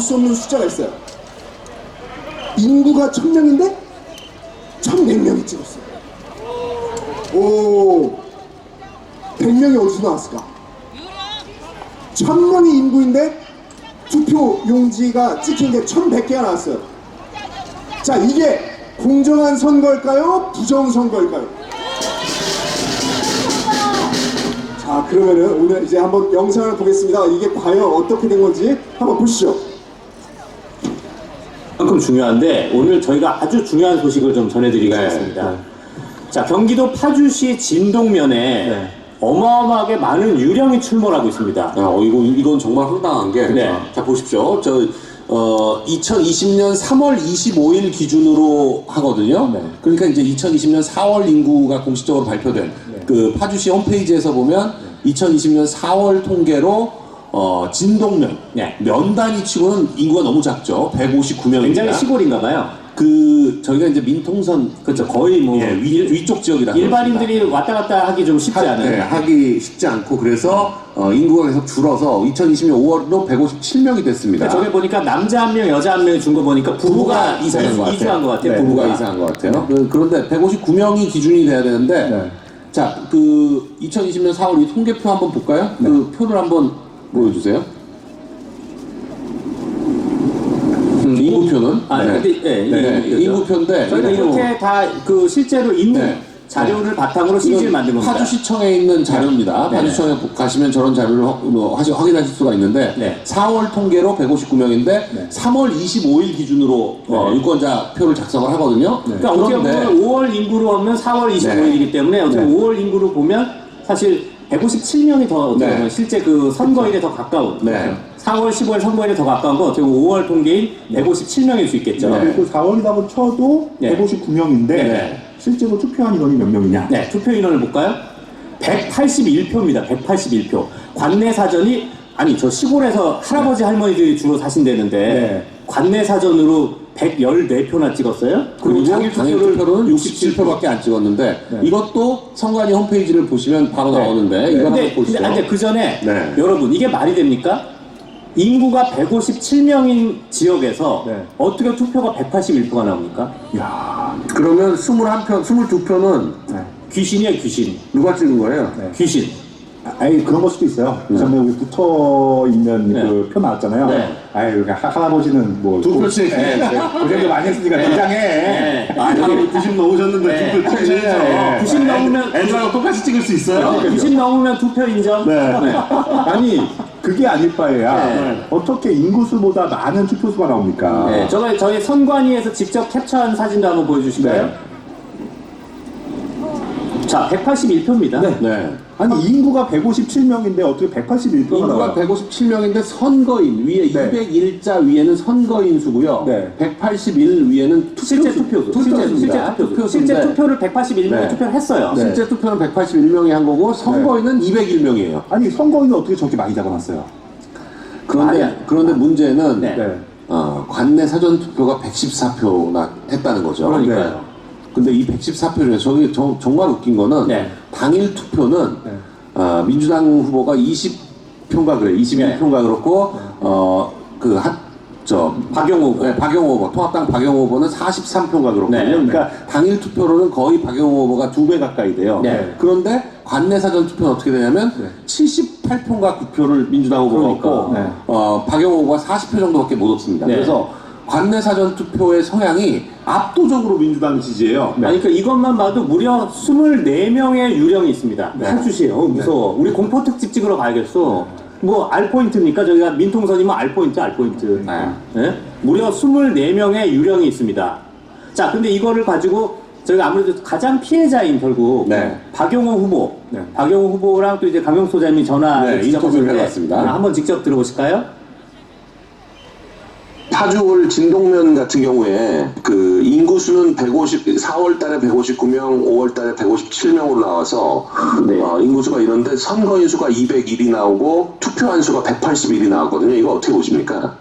수 없는 숫자가 있어요. 인구가 1000명인데 1100명이 찍었어요. 오, 100명이 어디서 나왔을까? 1000명이 인구인데 투표 용지가 찍힌 게 1100개가 나왔어요. 자, 이게 공정한 선거일까요? 부정 선거일까요? 자, 그러면은 오늘 이제 한번 영상을 보겠습니다. 이게 과연 어떻게 된 건지 한번 보시죠. 그만큼 중요한데 오늘 저희가 아주 중요한 소식을 좀 전해드리겠습니다. 자, 경기도 파주시 진동면에 어마어마하게 많은 유령이 출몰하고 있습니다. 이건 정말 황당한 게, 자 보십시오. 2020년 3월 25일 기준으로 하거든요. 그러니까 이제 2020년 4월 인구가 공식적으로 발표된 그 파주시 홈페이지에서 보면 2020년 4월 통계로 진동면 면단위 치고는 인구가 너무 작죠. 159명입니다. 굉장히 시골인가봐요. 저희가 이제 민통선 그렇죠. 거의 뭐 위쪽 지역이다. 일반인들이 왔다 갔다 하기 좀 쉽지 않은. 하기 쉽지 않고 그래서 인구가 계속 줄어서 2020년 5월로 157명이 됐습니다. 그러니까 저게 보니까 남자 한 명, 여자 한 명이 준 거 보니까 부부가 이주한 것 같아요. 부부가 이사한 것 같아요. 그런데 159명이 기준이 돼야 되는데, 자, 2020년 4월 이 통계표 한번 볼까요? 그 표를 한번 보여주세요. 인구표는? 인구표인데 저희가 이렇게 다 실제로 있는 자료를 바탕으로 CG를 만든 겁니다. 파주시청에 있는 자료입니다. 파주시청에 가시면 저런 자료를 확인하실 수가 있는데 4월 통계로 159명인데 3월 25일 기준으로 유권자 표를 작성을 하거든요. 그러니까 어떻게 보면 5월 인구로 하면 4월 25일이기 때문에 어떻게 5월 인구로 보면 사실 157명이 더 어떻게 보면 실제 그 선거일에 더 가까운 4월 15일 선거일에 더 가까운 건 어떻게 보면 5월 통계인 157명일 수 있겠죠. 그리고 4월이라고 쳐도 159명인데 실제로 투표한 인원이 몇 명이냐? 투표 인원을 볼까요? 181표입니다. 181표. 관내 사전이 저 시골에서 할아버지 할머니들이 주로 사신다는데 관내 사전으로 114표나 찍었어요. 그리고 당일 투표로는 67표밖에 안 찍었는데 이것도 선관위 홈페이지를 보시면 바로 나오는데 이거 한번 보시죠. 근데 그 전에 여러분 이게 말이 됩니까? 인구가 157명인 지역에서 어떻게 투표가 181표가 나옵니까? 야, 그러면 22표는 귀신이에요, 귀신. 누가 찍은 거예요? 귀신. 아니 그런 걸 수도 있어요. 요즘에 우리 붙어 있는 그 표 나왔잖아요. 아유, 할아버지는 뭐 두 표씩 고생도 많이 했으니까 대장해. 아니 90 넘으셨는데 두 표 찍으셔야죠. 90 넘으면 애들하고 똑같이 찍을 수 있어요? 90 넘으면 투표 인정. 아니 그게 아닐 바에야 어떻게 인구수보다 많은 투표수가 나옵니까? 저희 선관위에서 직접 캡처한 사진도 한번 보여주실까요? 자, 181표입니다. 아니 인구가 157명인데 어떻게 181표가 인구가 나와요? 157명인데 선거인 위에 201자 위에는 선거인 수고요. 181 위에는 실제 투표수. 실제 투표를 181명이 투표를 했어요. 실제 투표는 181명이 한 거고 선거인은 201명이에요. 아니 선거인은 어떻게 저렇게 많이 적어놨어요? 그런데 문제는 관내 사전 투표가 114표나 했다는 거죠. 그러니까요. 근데 이 114표 중에 정말 웃긴 거는 당일 투표는 민주당 후보가 20표인가 그래요. 21표인가 그렇고 박용호 후보, 통합당 박용호 후보는 43표인가 그렇거든요. 그러니까 당일 투표로는 거의 박용호 후보가 2배 가까이 돼요. 그런데 관내 사전 투표는 어떻게 되냐면 78표인가 9표를 민주당 후보가 얻고 박용호 후보가 40표 정도밖에 못 얻습니다. 그래서 관내 사전 투표의 성향이 압도적으로 민주당 지지예요. 그러니까 이것만 봐도 무려 24명의 유령이 있습니다. 파주시에. 무서워. 우리 공포 특집 찍으러 가야겠어. 뭐 알포인트입니까? 저희가 민통선이면 알포인트. 무려 24명의 유령이 있습니다. 자, 근데 이거를 가지고 저희가 아무래도 가장 피해자인 결국 박용호 후보, 박용호 후보랑 또 이제 강용 소장님이 전화를 인터뷰를 해봤습니다. 한번 직접 들어보실까요? 파주울 진동면 같은 경우에 그 인구수는 4월 달에 159명, 5월 달에 157명으로 나와서 인구수가 이런데 선거인 수가 201이 나오고 투표한 수가 181이 나왔거든요. 이거 어떻게 보십니까?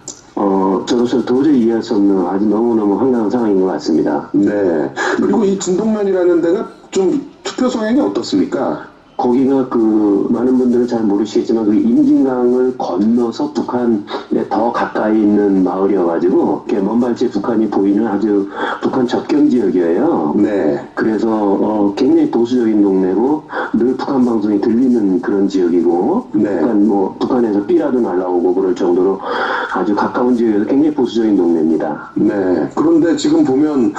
저로서 도저히 이해할 수 없는 아주 너무너무 황당한 상황인 것 같습니다. 네. 그리고 이 진동면이라는 데가 좀 투표 성향이 어떻습니까? 거기가 그 많은 분들은 잘 모르시겠지만 그 임진강을 건너서 북한에 더 가까이 있는 마을이어가지고 이렇게 먼 발치에 북한이 보이는 아주 북한 접경 지역이에요. 네. 그래서 굉장히 보수적인 동네고 늘 북한 방송이 들리는 그런 지역이고 네. 북한에서 삐라도 날라오고 그럴 정도로 아주 가까운 지역에서 굉장히 보수적인 동네입니다. 네. 그런데 지금 보면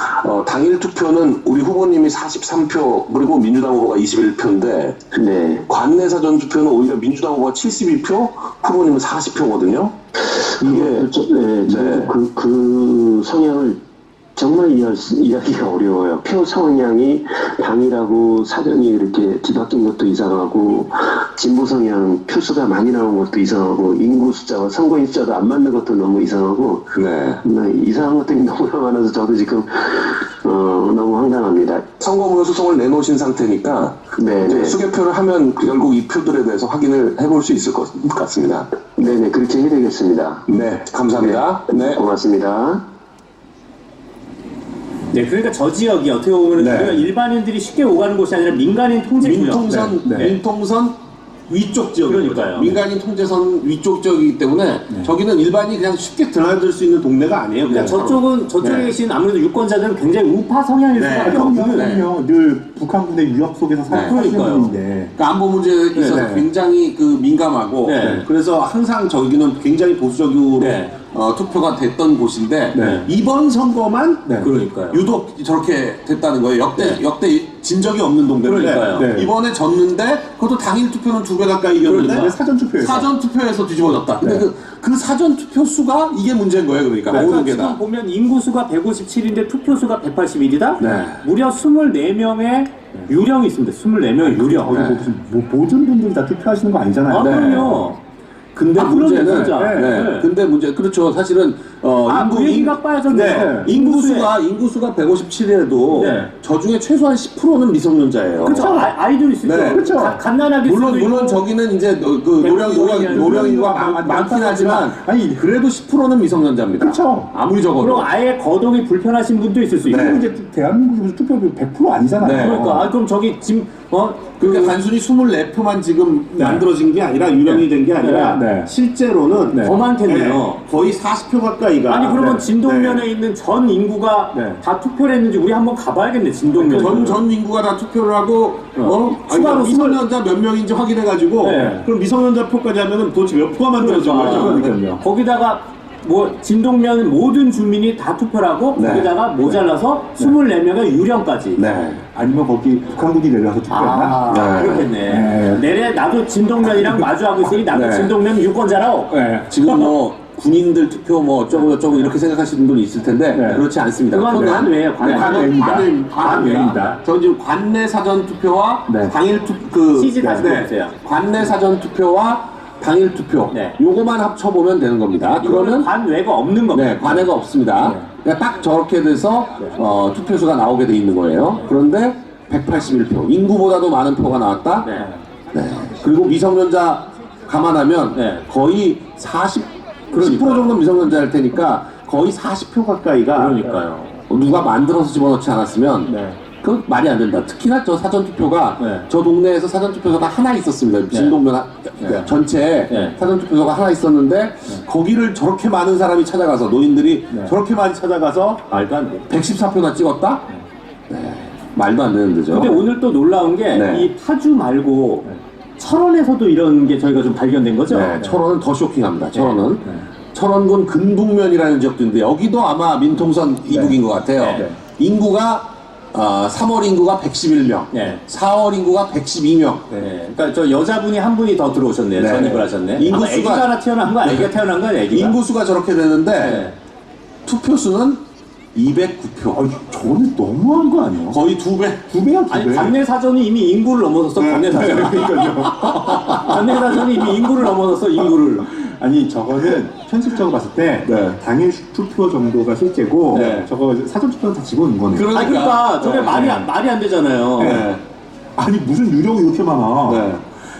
당일 투표는 우리 후보님이 43표 그리고 민주당 후보가 21표인데 네. 관내 사전 투표는 오히려 민주당 후보가 72표, 후보님은 40표거든요. 이게 저도 그 성향을 정말 이해하기가 어려워요. 표 성향이 당이라고 사전이 이렇게 뒤바뀐 것도 이상하고 진보 성향 표수가 많이 나온 것도 이상하고 인구 숫자와 선거인 숫자도 안 맞는 것도 너무 이상하고 네. 이상한 것들이 너무 많아서 저도 지금 너무 황당합니다. 선거무효 소송을 내놓으신 상태니까 네, 이제 네. 수개표를 하면 결국 이 표들에 대해서 확인을 해볼 수 있을 것 같습니다. 네네, 그렇게 해야 되겠습니다. 네, 감사합니다. 네. 고맙습니다. 네, 그러니까 저 지역이 어떻게 보면 네. 우리가 일반인들이 쉽게 오가는 곳이 아니라 민간인 통제 구역. 민통선 네. 민통선 위쪽 지역 그러니까요. 민간인 통제선 위쪽 지역이기 때문에 저기는 일반인이 그냥 쉽게 드나들 수 있는 동네가 아니에요. 그냥 그러니까 저쪽에 네. 계신 아무래도 유권자들은 굉장히 우파 성향일 네. 수밖에 그럼요, 없는. 그럼요. 늘 북한군의 위협 속에서 사시는 그러니까요. 분인데. 그러니까 안보 문제에 있어서 네. 굉장히 그 민감하고 네. 그래서 항상 저기는 굉장히 보수적으로 네. 투표가 됐던 곳인데 네. 이번 선거만 네. 그러니까요. 유독 저렇게 됐다는 거예요. 역대 진 적이 없는 동네인데 그러니까요. 네. 이번에 졌는데 그것도 당일 투표는 2배 가까이 이겼는데 그러니까. 사전 투표에서. 사전 투표에서 뒤집어졌다. 근데 네. 그 사전 투표 수가 이게 문제인 거예요. 그러니까 모든 그러니까 게 지금 다. 보면 인구수가 157인데 투표수가 181이다? 네. 무려 24명의 유령이 있습니다. 24명의 유령. 뭐 무슨 모든 분들이 다 투표하시는 거 아니잖아요. 아, 네. 그럼요. 근데 아, 그럼요, 문제는 진짜. 네. 네. 근데 문제 그렇죠. 사실은 그 얘기가 빠졌네요. 네. 인구수가 157이라도 네. 저 중에 최소한 10%는 미성년자예요. 그렇죠. 아이들이 있을 네. 수 있고. 그렇죠. 갓난아기 물론 저기는 이제 그 노령인구가 많긴 하지만 아니, 그래도 10%는 미성년자입니다. 그렇죠. 아무리 그리고 적어도. 아예 거동이 불편하신 분도 있을 수 있고. 네. 이제 대한민국에서 투표율 100% 아니잖아요. 네. 그러니까 그럼 저기 지금 그러니까 단순히 24표만 지금 만들어진 게 아니라 유령이 된 게 아니라 네. 실제로는 네. 더 많겠네요. 네, 거의 40표 가까이가. 아니 그러면 네. 진동면에 있는 전 인구가 네. 다 투표를 했는지 우리 한번 가봐야겠네. 진동면. 전 인구가 다 투표를 하고 추가로 미성년자 몇 명인지 확인해가지고 네. 그럼 미성년자 표까지 하면은 도대체 몇 표가 만들어진 그러니까. 거죠? 그러니까요. 거기다가 뭐 진동면 모든 주민이 다 투표를 하고 네. 거기다가 모자라서 24명의 유령까지. 네. 아니면 거기 북한군이 내려와서 투표했나? 네. 그렇겠네. 내래 나도 진동면이랑 마주하고 있으니 나도 네. 진동면 유권자라고. 네. 지금 뭐 군인들 투표 뭐 어쩌고 저쩌고 이렇게 생각하시는 분이 있을 텐데 네. 그렇지 않습니다. 그건 그거는 관외예요, 관외. 네, 관외입니다. 관외입니다. 저 지금 관내 사전 투표와 네. 당일 CG 다시 보여주세요. 관내 사전 투표와 당일 투표 네. 요거만 합쳐보면 되는 겁니다. 그러면 그러면 관외가 없는 겁니다. 네, 관해가 없습니다. 네. 그러니까 딱 저렇게 돼서 투표수가 나오게 돼 있는 거예요. 그런데 181표, 인구보다도 많은 표가 나왔다. 네. 네. 그리고 미성년자 감안하면 네. 거의 10% 정도 미성년자일 테니까 거의 40표 가까이가 그러니까요. 누가 만들어서 집어넣지 않았으면 네. 그 말이 안 된다. 특히나 저 사전투표가 네. 저 동네에서 사전투표소가 하나 있었습니다. 진동면 전체에 네. 사전투표소가 하나 있었는데 거기를 저렇게 많은 사람이 찾아가서 노인들이 네. 저렇게 많이 찾아가서 말도 안 돼. 114표나 찍었다? 네. 말도 안 되는 데죠. 근데 오늘 또 놀라운 게 이 네. 파주 말고 철원에서도 이런 게 저희가 좀 발견된 거죠. 네, 철원은 더 쇼킹합니다. 철원은 철원군 근북면이라는 지역도 있는데 여기도 아마 민통선 이북인 것 같아요. 네. 인구가 3월 인구가 111명, 네. 4월 인구가 112명. 네. 그러니까 저 여자분이 한 분이 더 들어오셨네요. 네. 전입을 하셨네. 인구수가- 아마 애기가 하나 태어난 거 아기가 태어난 거 애기가. 인구수가 저렇게 되는데 네. 투표수는 209표. 저는 너무한 거 아니에요? 거의 2배. 2배야, 2배. 아니 관내 사전이 이미 인구를 넘어섰어. 관내 사전. 관내 사전이 이미 인구를 넘어섰어. 인구를. 아니, 저거는 현실적으로 봤을 때 네. 당일 투표 정도가 실제고 네. 저거 사전 투표는 다 집어넣은 거네. 아니 그러니까 저게 말이 안 되잖아요. 네. 아니, 무슨 유령이 이렇게 많아. 네.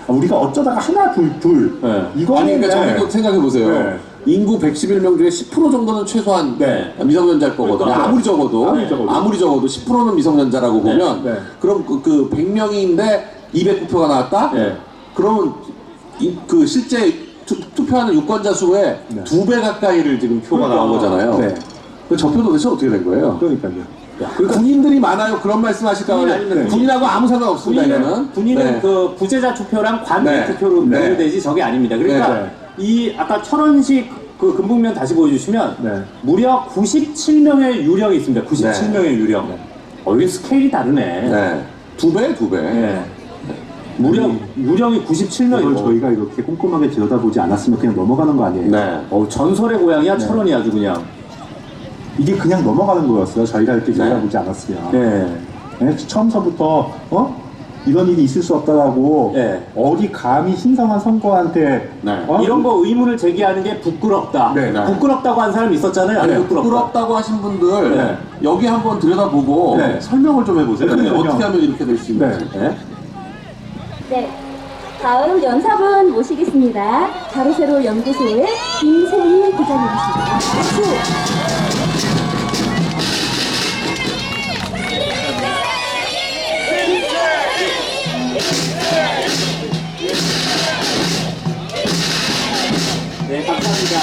우리가 어쩌다가 하나, 둘. 네. 이거는 아니 그러니까 저기도 생각해 보세요. 네. 인구 111명 중에 10% 정도는 최소한 네. 미성년자일 거거든요. 그러니까. 아무리 적어도 아무리 적어도. 10%는 미성년자라고 보면 네. 그럼 그 100명인데 209표가 나왔다? 네. 그러면 그 실제 투표하는 유권자 수의 2배 가까이를 지금 표가 나온 거잖아요. 네. 저 표 도대체 어떻게 된 거예요? 그러니까요. 군인들이 많아요. 그런 말씀 하실까 군인 봐. 아닙니다. 군인하고 아무 상관없습니다. 이거는. 군인은 네. 그 부재자 투표랑 관내 네. 투표로 네. 분류되지 저게 아닙니다. 그러니까 네. 이 아까 철원식 그 금북면 다시 보여주시면 네. 무려 97명의 유령이 있습니다. 97명의 유령. 이게 스케일이 다르네. 네. 2배? 2배. 네. 무려 유령이 이걸 97명이고. 저희가 이렇게 꼼꼼하게 들여다보지 않았으면 그냥 넘어가는 거 아니에요? 네. 전설의 고향이야 철원이 아주 그냥. 이게 그냥 넘어가는 거였어요. 저희가 이렇게 들여다보지 않았으면. 네. 네, 처음서부터 이런 일이 있을 수 없다라고 네. 어디 감히 신성한 선거한테 네. 이런 거 의문을 제기하는 게 부끄럽다. 네, 네. 부끄럽다고 한 사람 있었잖아요. 아니, 부끄럽다. 부끄럽다고 하신 분들 네. 여기 한번 들여다보고 네. 설명을 좀 해보세요. 그러니까요. 어떻게 하면 이렇게 될 수 있는지. 네. 네. 다음 연사분 모시겠습니다. 가로세로 연구소의 김세희 부장님이십니다. 박수! 네, 감사합니다.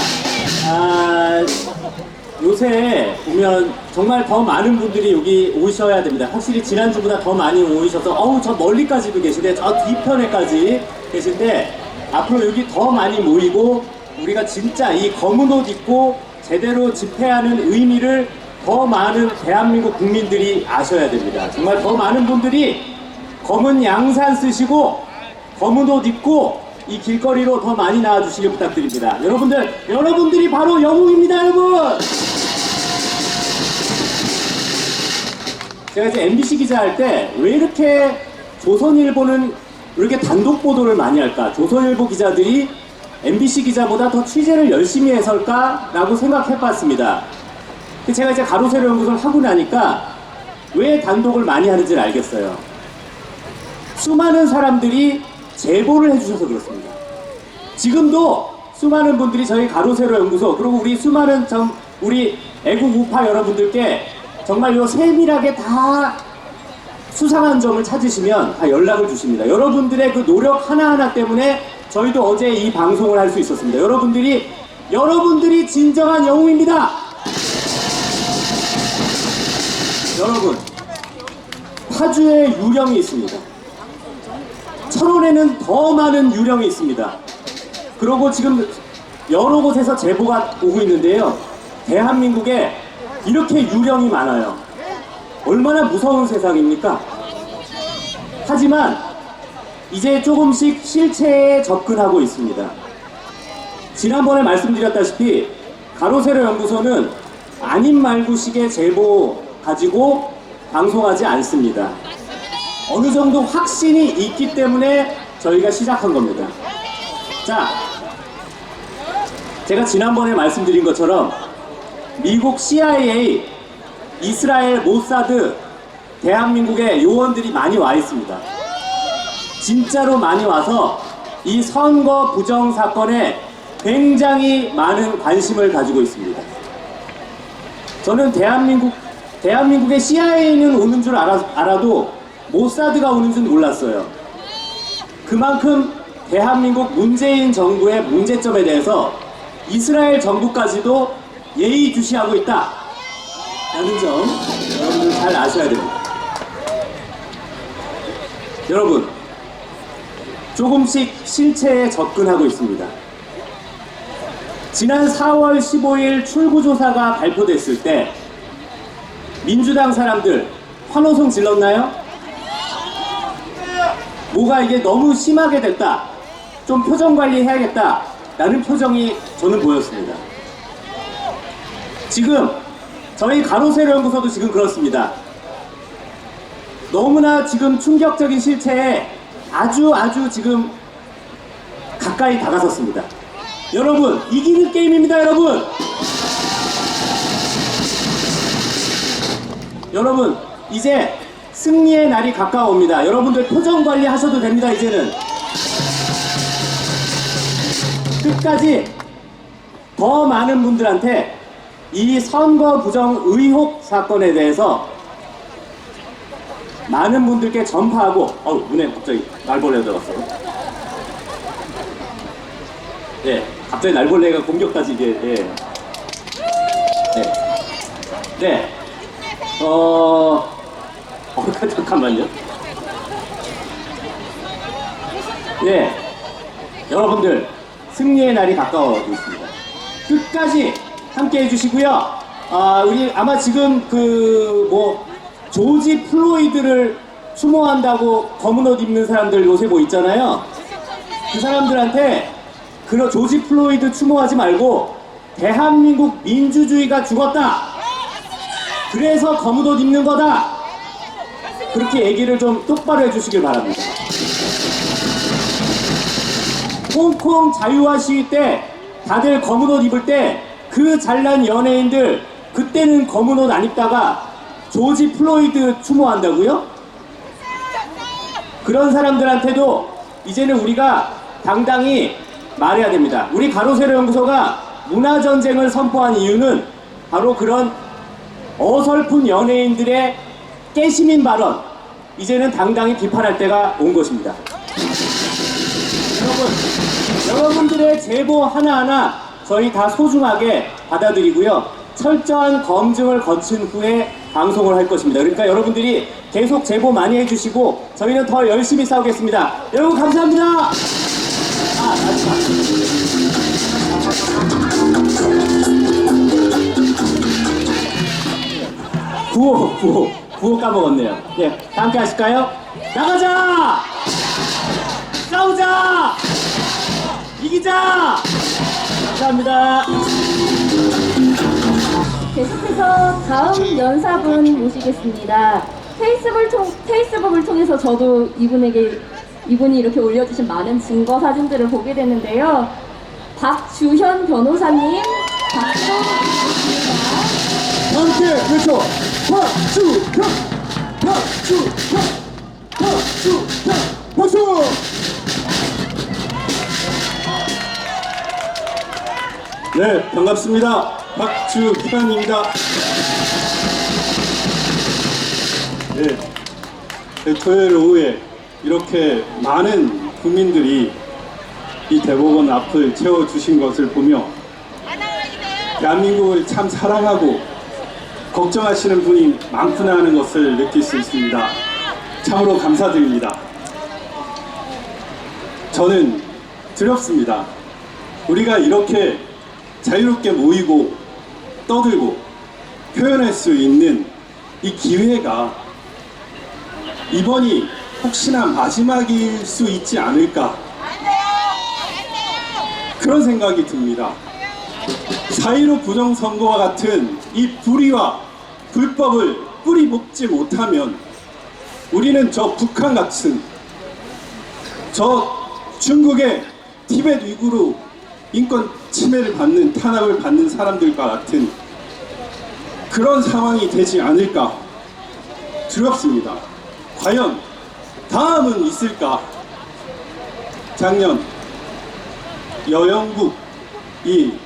요새 보면 정말 더 많은 분들이 여기 오셔야 됩니다. 확실히 지난주보다 더 많이 오셔서 저 멀리까지도 계신데 저 뒤편에까지 계신데 앞으로 여기 더 많이 모이고 우리가 진짜 이 검은 옷 입고 제대로 집회하는 의미를 더 많은 대한민국 국민들이 아셔야 됩니다. 정말 더 많은 분들이 검은 양산 쓰시고 검은 옷 입고 이 길거리로 더 많이 나와주시길 부탁드립니다. 여러분들이 바로 영웅입니다, 여러분! 제가 이제 MBC 기자 할 때 왜 이렇게 조선일보는 왜 이렇게 단독 보도를 많이 할까? 조선일보 기자들이 MBC 기자보다 더 취재를 열심히 해서일까라고 생각해봤습니다. 제가 이제 가로세로 연구소를 하고 나니까 왜 단독을 많이 하는지를 알겠어요. 수많은 사람들이 제보를 해주셔서 그렇습니다. 지금도 수많은 분들이 저희 가로세로 연구소 그리고 우리 수많은 우리 애국 우파 여러분들께 정말 요 세밀하게 다 수상한 점을 찾으시면 다 연락을 주십니다. 여러분들의 그 노력 하나하나 때문에 저희도 어제 이 방송을 할 수 있었습니다. 여러분들이 진정한 영웅입니다. 여러분, 파주에 유령이 있습니다. 철원에는 더 많은 유령이 있습니다. 그리고 지금 여러 곳에서 제보가 오고 있는데요. 대한민국에 이렇게 유령이 많아요. 얼마나 무서운 세상입니까? 하지만 이제 조금씩 실체에 접근하고 있습니다. 지난번에 말씀드렸다시피 가로세로 연구소는 아닌 말고식의 제보 가지고 방송하지 않습니다. 어느 정도 확신이 있기 때문에 저희가 시작한 겁니다. 자, 제가 지난번에 말씀드린 것처럼 미국 CIA, 이스라엘 모사드, 대한민국의 요원들이 많이 와 있습니다. 진짜로 많이 와서 이 선거 부정 사건에 굉장히 많은 관심을 가지고 있습니다. 저는 대한민국의 CIA는 오는 줄 알아도 모사드가 오는 줄 몰랐어요. 그만큼 대한민국 문재인 정부의 문제점에 대해서 이스라엘 정부까지도 예의주시하고 있다 라는 점 여러분들 잘 아셔야 됩니다. 여러분, 조금씩 실체에 접근하고 있습니다. 지난 4월 15일 출구조사가 발표됐을 때 민주당 사람들 환호성 질렀나요? 뭐가 이게 너무 심하게 됐다, 좀 표정 관리해야겠다 라는 표정이 저는 보였습니다. 지금 저희 가로세로 연구소도 지금 그렇습니다. 너무나 지금 충격적인 실체에 아주 지금 가까이 다가섰습니다. 여러분, 이기는 게임입니다, 여러분! 여러분, 이제 승리의 날이 가까워옵니다. 여러분들 표정 관리 하셔도 됩니다, 이제는. 끝까지 더 많은 분들한테 이 선거 부정 의혹 사건에 대해서 많은 분들께 전파하고 눈에 갑자기 날벌레가 들어갔어요. 예, 갑자기 날벌레가 공격까지 이게 네. 잠깐만요. 네, 여러분들 승리의 날이 가까워지고 있습니다. 끝까지 함께 해주시고요. 우리 아마 지금 조지 플로이드를 추모한다고 검은 옷 입는 사람들 요새 뭐 있잖아요. 그 사람들한테 조지 플로이드 추모하지 말고 대한민국 민주주의가 죽었다. 그래서 검은 옷 입는 거다. 그렇게 얘기를 좀 똑바로 해주시길 바랍니다. 홍콩 자유화 시위 때 다들 검은 옷 입을 때 그 잘난 연예인들 그때는 검은 옷 안 입다가 조지 플로이드 추모한다고요? 그런 사람들한테도 이제는 우리가 당당히 말해야 됩니다. 우리 가로세로 연구소가 문화전쟁을 선포한 이유는 바로 그런 어설픈 연예인들의 깨시민 발언, 이제는 당당히 비판할 때가 온 것입니다. 여러분들의 제보 하나하나 저희 다 소중하게 받아들이고요. 철저한 검증을 거친 후에 방송을 할 것입니다. 그러니까 여러분들이 계속 제보 많이 해주시고 저희는 더 열심히 싸우겠습니다. 여러분 감사합니다. 구호 까먹었네요. 예, 다 함께 하실까요? 나가자! 싸우자! 이기자! 감사합니다. 계속해서 다음 연사분 모시겠습니다. 페이스북을 통해서 저도 이분이 이렇게 올려주신 많은 증거 사진들을 보게 됐는데요. 박주현 변호사님, 박수 부탁드립니다. 함께 외쳐 박수! 네, 반갑습니다. 박주현입니다. 네, 토요일 오후에 이렇게 많은 국민들이 이 대법원 앞을 채워주신 것을 보며 대한민국을 참 사랑하고 걱정하시는 분이 많구나 하는 것을 느낄 수 있습니다. 참으로 감사드립니다. 저는 두렵습니다. 우리가 이렇게 자유롭게 모이고 떠들고 표현할 수 있는 이 기회가 이번이 혹시나 마지막일 수 있지 않을까 그런 생각이 듭니다. 4.15 부정선거와 같은 이 불의와 불법을 뿌리 뽑지 못하면 우리는 저 북한 같은 저 중국의 티베트 위구르 인권 침해를 받는 탄압을 받는 사람들과 같은 그런 상황이 되지 않을까 두렵습니다. 과연 다음은 있을까? 작년 여영국이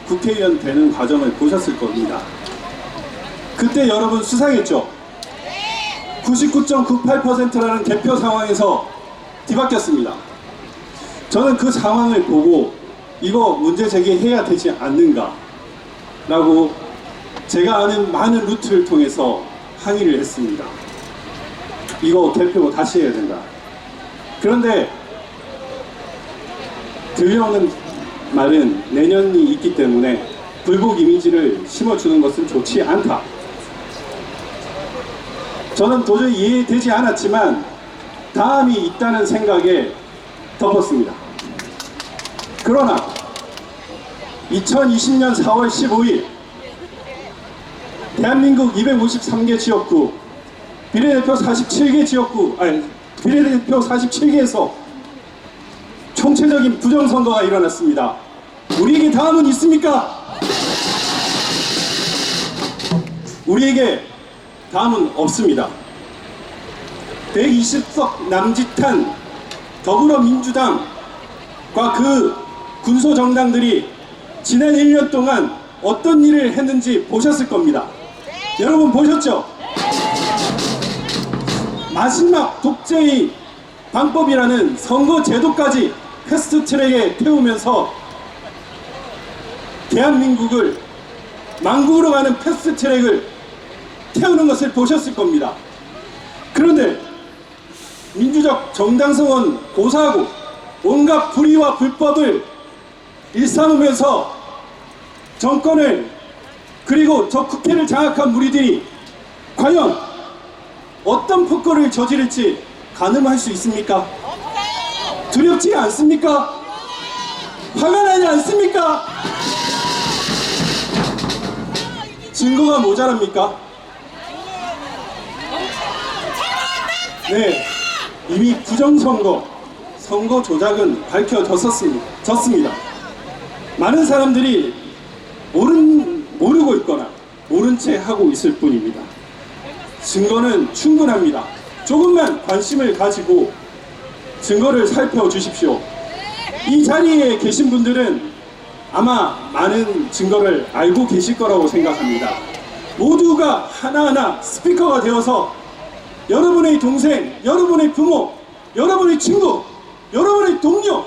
국회의원 되는 과정을 보셨을 겁니다. 그때 여러분 수상했죠? 99.98%라는 개표 상황에서 뒤바뀌었습니다. 저는 그 상황을 보고 이거 문제 제기해야 되지 않는가 라고 제가 아는 많은 루트를 통해서 항의를 했습니다. 이거 개표 다시 해야 된다. 그런데 들려오는 말은 내년이 있기 때문에 불복 이미지를 심어주는 것은 좋지 않다. 저는 도저히 이해되지 않았지만 다음이 있다는 생각에 덮었습니다. 그러나 2020년 4월 15일 대한민국 253개 지역구 비례대표 47개에서 총체적인 부정선거가 일어났습니다. 우리에게 다음은 있습니까? 우리에게 다음은 없습니다. 120석 남짓한 더불어민주당과 그 군소정당들이 지난 1년 동안 어떤 일을 했는지 보셨을 겁니다. 여러분 보셨죠? 마지막 독재의 방법이라는 선거 제도까지 패스트트랙에 태우면서 대한민국을 망국으로 가는 패스트트랙을 태우는 것을 보셨을 겁니다. 그런데 민주적 정당성은 고사하고 온갖 불의와 불법을 일삼으면서 정권을 그리고 저 국회를 장악한 무리들이 과연 어떤 폭거를 저지를지 가늠할 수 있습니까? 두렵지 않습니까? 화가 나지 않습니까? 증거가 모자랍니까? 네, 이미 부정선거, 선거 조작은 밝혀졌습니다. 많은 사람들이 모르고 있거나 모른 채 하고 있을 뿐입니다. 증거는 충분합니다. 조금만 관심을 가지고 증거를 살펴주십시오. 이 자리에 계신 분들은 아마 많은 증거를 알고 계실 거라고 생각합니다. 모두가 하나하나 스피커가 되어서 여러분의 동생, 여러분의 부모, 여러분의 친구, 여러분의 동료,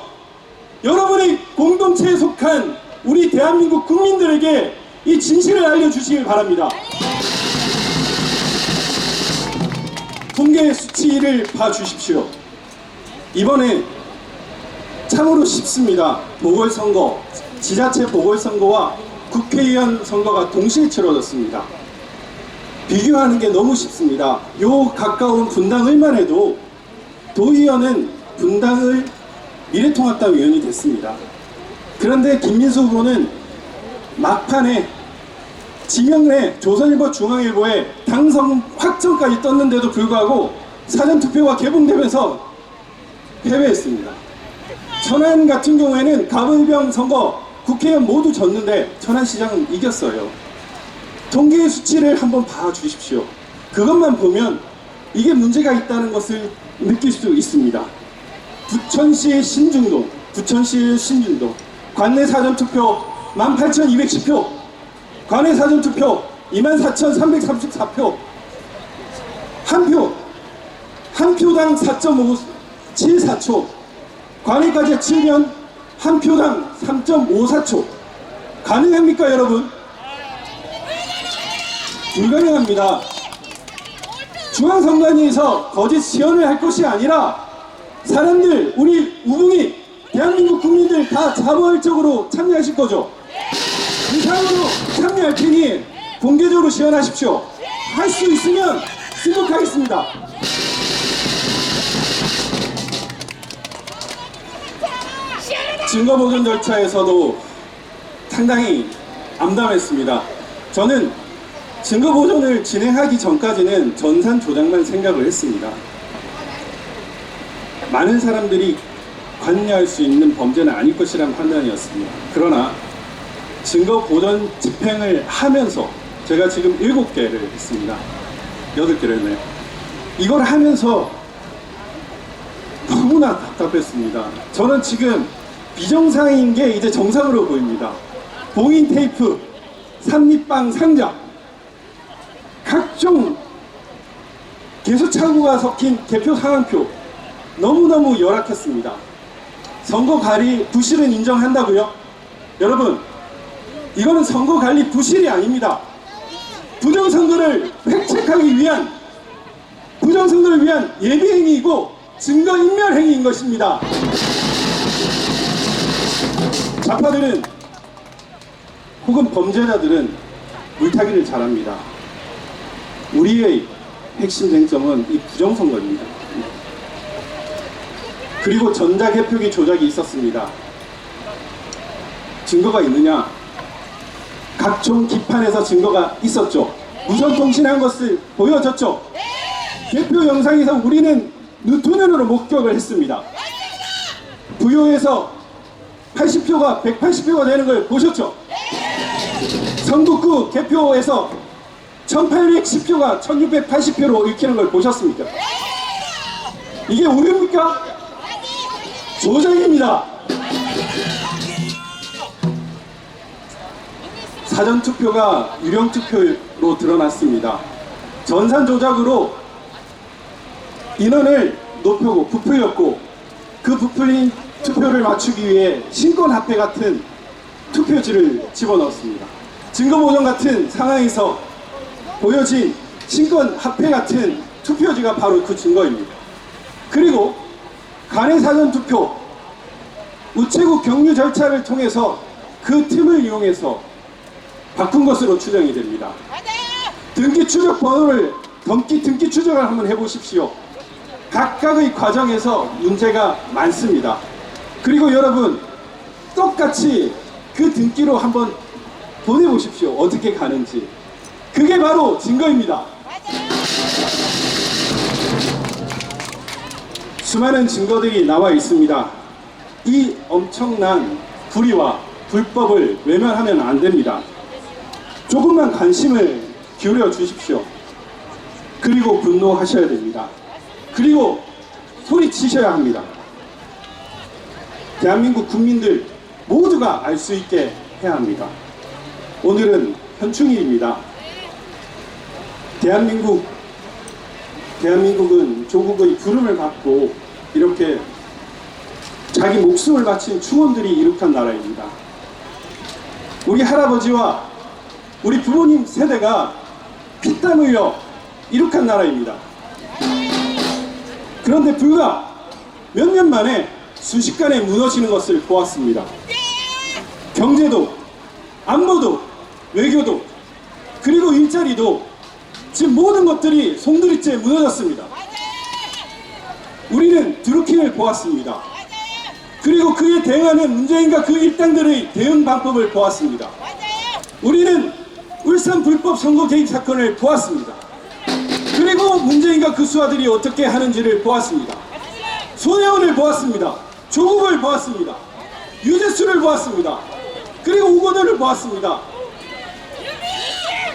여러분의 공동체에 속한 우리 대한민국 국민들에게 이 진실을 알려주시길 바랍니다. 통계 수치를 봐주십시오. 이번에 참으로 쉽습니다. 보궐선거, 지자체 보궐선거와 국회의원 선거가 동시에 치러졌습니다. 비교하는 게 너무 쉽습니다. 요 가까운 분당을만 해도 도의원은 분당을 미래통합당 의원이 됐습니다. 그런데 김민수 후보는 막판에 지명래 조선일보 중앙일보에 당선 확정까지 떴는데도 불구하고 사전투표가 개봉되면서 패배했습니다. 천안 같은 경우에는 가불병 선거 국회의원 모두 졌는데 천안시장은 이겼어요. 통계 수치를 한번 봐주십시오. 그것만 보면 이게 문제가 있다는 것을 느낄 수 있습니다. 부천시 신중동 관내 사전투표 18,210표, 관내 사전투표 24,334표, 한 표당 4.574초, 관내까지 치면 한 표당 3.54초. 가능합니까, 여러분? 불가능합니다. 중앙선관위에서 거짓 시연을 할 것이 아니라 사람들, 우리 우붕이 대한민국 국민들 다 자발적으로 참여하실 거죠? 이상으로 참여할 테니 공개적으로 시연하십시오. 할 수 있으면 승복하겠습니다. 증거보존 절차에서도 상당히 암담했습니다. 저는 증거보존을 진행하기 전까지는 전산 조작만 생각을 했습니다. 많은 사람들이 관여할 수 있는 범죄는 아닐 것이라는 판단이었습니다. 그러나 증거보존 집행을 하면서 제가 지금 7개를 했습니다. 8개를 했네요. 이걸 하면서 너무나 답답했습니다. 저는 지금 비정상인 게 이제 정상으로 보입니다. 봉인 테이프, 삼립방 상자, 각종 개수차고가 섞인 개표 상황표 너무너무 열악했습니다. 선거관리 부실은 인정한다고요? 여러분, 이거는 선거관리 부실이 아닙니다. 부정선거를 획책하기 위한 부정선거를 위한 예비행위이고 증거인멸행위인 것입니다. 좌파들은 혹은 범죄자들은 물타기를 잘합니다. 우리의 핵심 쟁점은 이 부정선거입니다. 그리고 전자개표기 조작이 있었습니다. 증거가 있느냐? 각종 기판에서 증거가 있었죠. 무선통신한 것을 보여줬죠. 개표 영상에서 우리는 눈으로 목격을 했습니다. 부여에서 80표가 180표가 되는 걸 보셨죠? 성북구 개표에서 1810표가 1680표로 읽히는 걸 보셨습니까? 이게 우려입니까? 조작입니다. 사전투표가 유령투표로 드러났습니다. 전산 조작으로 인원을 높였고 부풀렸고 그 부풀린 투표를 맞추기 위해 신권합회 같은 투표지를 집어넣었습니다. 증거보정 같은 상황에서 보여진 신권합회 같은 투표지가 바로 그 증거입니다. 그리고 간의 사전투표 우체국 경유 절차를 통해서 그 틈을 이용해서 바꾼 것으로 추정이 됩니다. 등기 추적 번호를 등기 추적을 한번 해보십시오. 각각의 과정에서 문제가 많습니다. 그리고 여러분 똑같이 그 등기로 한번 보내보십시오. 어떻게 가는지. 그게 바로 증거입니다. 수많은 증거들이 나와 있습니다. 이 엄청난 불의와 불법을 외면하면 안 됩니다. 조금만 관심을 기울여 주십시오. 그리고 분노하셔야 됩니다. 그리고 소리치셔야 합니다. 대한민국 국민들 모두가 알 수 있게 해야 합니다. 오늘은 현충일입니다. 대한민국은 조국의 부름을 받고 이렇게 자기 목숨을 바친 충원들이 이룩한 나라입니다. 우리 할아버지와 우리 부모님 세대가 피땀 흘려 이룩한 나라입니다. 그런데 불과 몇 년 만에 순식간에 무너지는 것을 보았습니다. 경제도, 안보도, 외교도, 그리고 일자리도 지금 모든 것들이 송두리째 무너졌습니다. 우리는 드루킹을 보았습니다. 그리고 그에 대응하는 문재인과 그 일당들의 대응 방법을 보았습니다. 우리는 울산 불법 선거 개입 사건을 보았습니다. 그리고 문재인과 그 수하들이 어떻게 하는지를 보았습니다. 손혜원을 보았습니다. 조국을 보았습니다. 유재수를 보았습니다. 그리고 우거도를 보았습니다.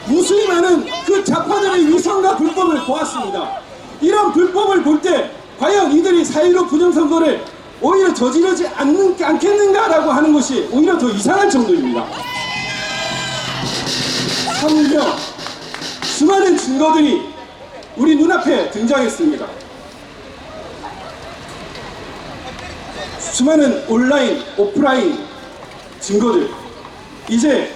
무수히 많은 그 좌파들의 위선과 불법을 보았습니다. 이런 불법을 볼 때 과연 이들이 4.15 부정선거를 오히려 저지르지 않겠는가라고 하는 것이 오히려 더 이상할 정도입니다. 하물며 수많은 증거들이 우리 눈앞에 등장했습니다. 수많은 온라인, 오프라인 증거들. 이제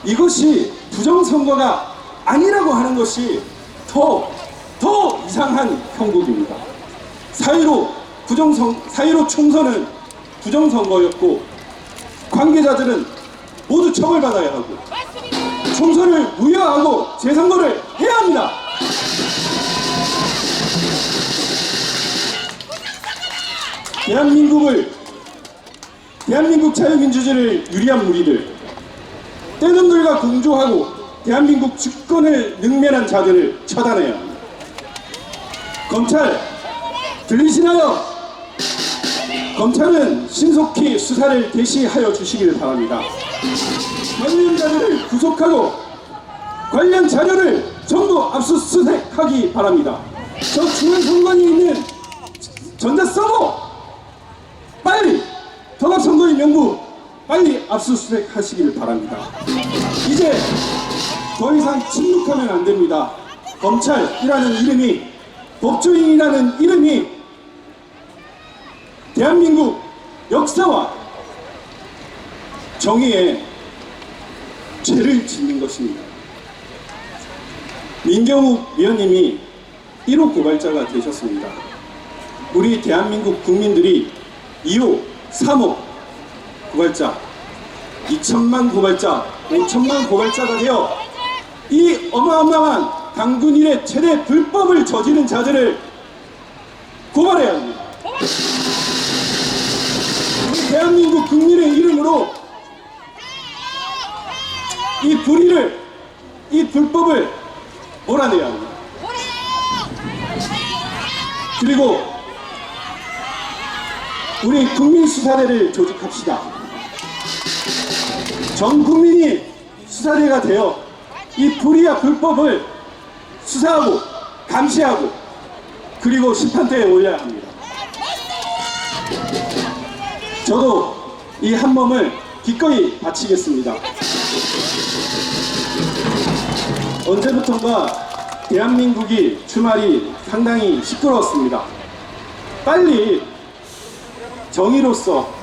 이것이 부정선거가 아니라고 하는 것이 더 이상한 형국입니다. 4.15 총선은 부정선거였고 관계자들은 모두 처벌받아야 하고 총선을 무효하고 재선거를 해야 합니다. 대한민국 자유민주주의를 유리한 무리들, 떼놈들과 공조하고 대한민국 주권을 능멸한 자들을 처단해야 합니다. 검찰, 들리시나요? 검찰은 신속히 수사를 개시하여 주시기를 바랍니다. 관련자들을 구속하고 관련 자료를 전부 압수수색하기 바랍니다. 저 중앙선관위에 있는 전자서버 빨리 통합선거의 명부 빨리 압수수색하시길 바랍니다. 이제 더 이상 침묵하면 안 됩니다. 검찰이라는 이름이, 법조인이라는 이름이 대한민국 역사와 정의에 죄를 짓는 것입니다. 민경욱 위원님이 1호 고발자가 되셨습니다. 우리 대한민국 국민들이 2호, 3호 고발자, 2천만 고발자, 5천만 고발자가 되어 이 어마어마한 당군 일의 최대 불법을 저지른 자들을 고발해야 합니다. 우리 대한민국 국민의 이름으로 이 불의를, 이 불법을 몰아내야 합니다. 그리고 우리 국민수사대를 조직합시다. 전 국민이 수사대가 되어 이 불의와 불법을 수사하고 감시하고 그리고 심판대에 올려야 합니다. 저도 이 한 몸을 기꺼이 바치겠습니다. 언제부턴가 대한민국이 주말이 상당히 시끄러웠습니다. 빨리 정의로서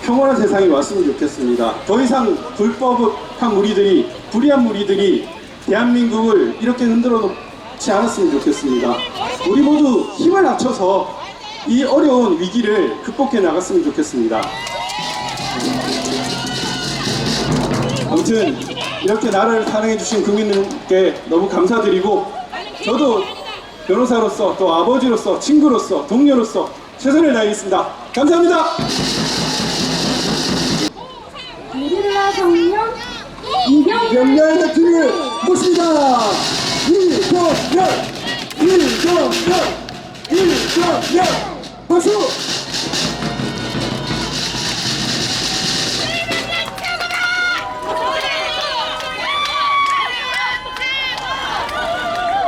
평온한 세상이 왔으면 좋겠습니다. 더 이상 불법한 무리들이, 불의한 무리들이 대한민국을 이렇게 흔들어 놓지 않았으면 좋겠습니다. 우리 모두 힘을 합쳐서 이 어려운 위기를 극복해 나갔으면 좋겠습니다. 아무튼 이렇게 나를 사랑해 주신 국민들께 너무 감사드리고, 저도 변호사로서 또 아버지로서 친구로서 동료로서 최선을 다하겠습니다. 감사합니다. 게릴라 성명 이병렬 이병렬 대표를 모십니다. 이병렬 박수.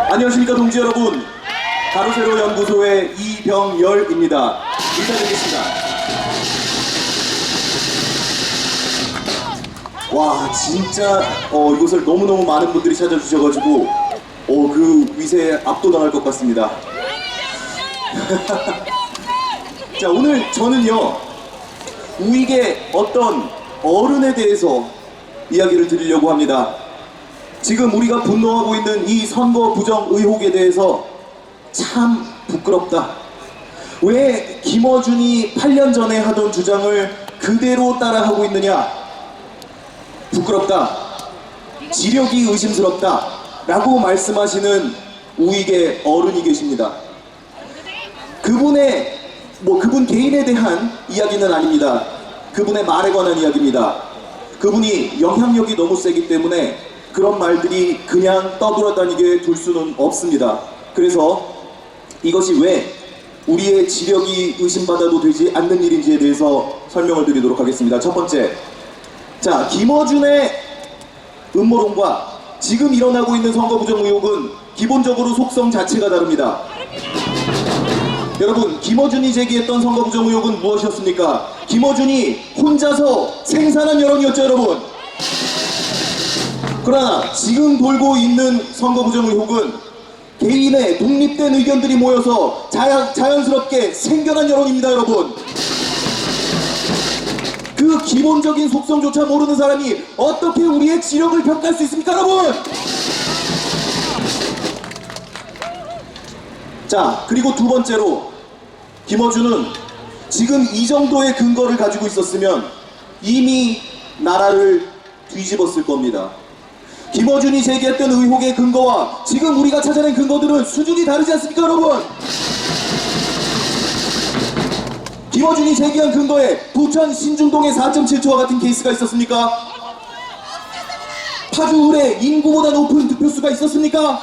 안녕하십니까 동지 여러분, 가로세로 연구소의 이병열입니다. 인사드리겠습니다. 와 진짜 이곳을 너무너무 많은 분들이 찾아주셔가지고 그 위세에 압도당할 것 같습니다. 자, 오늘 저는요 우익의 어떤 어른에 대해서 이야기를 드리려고 합니다. 지금 우리가 분노하고 있는 이 선거 부정 의혹에 대해서 참 부끄럽다. 왜 김어준이 8년 전에 하던 주장을 그대로 따라하고 있느냐? 부끄럽다. 지력이 의심스럽다. 라고 말씀하시는 우익의 어른이 계십니다. 그분 개인에 대한 이야기는 아닙니다. 그분의 말에 관한 이야기입니다. 그분이 영향력이 너무 세기 때문에 그런 말들이 그냥 떠돌아다니게 둘 수는 없습니다. 그래서 이것이 왜 우리의 지력이 의심받아도 되지 않는 일인지에 대해서 설명을 드리도록 하겠습니다. 첫 번째, 자, 김어준의 음모론과 지금 일어나고 있는 선거 부정 의혹은 기본적으로 속성 자체가 다릅니다. 여러분, 김어준이 제기했던 선거 부정 의혹은 무엇이었습니까? 김어준이 혼자서 생산한 여론이었죠, 여러분. 그러나 지금 돌고 있는 선거 부정 의혹은 개인의 독립된 의견들이 모여서 자연스럽게 생겨난 여론입니다, 여러분. 그 기본적인 속성조차 모르는 사람이 어떻게 우리의 지력을 평가할 수 있습니까, 여러분? 자, 그리고 두 번째로, 김어준은 지금 이 정도의 근거를 가지고 있었으면 이미 나라를 뒤집었을 겁니다. 김어준이 제기했던 의혹의 근거와 지금 우리가 찾아낸 근거들은 수준이 다르지 않습니까, 여러분? 김어준이 제기한 근거에 부천 신중동의 4.7초와 같은 케이스가 있었습니까? 파주울의 인구보다 높은 득표수가 있었습니까?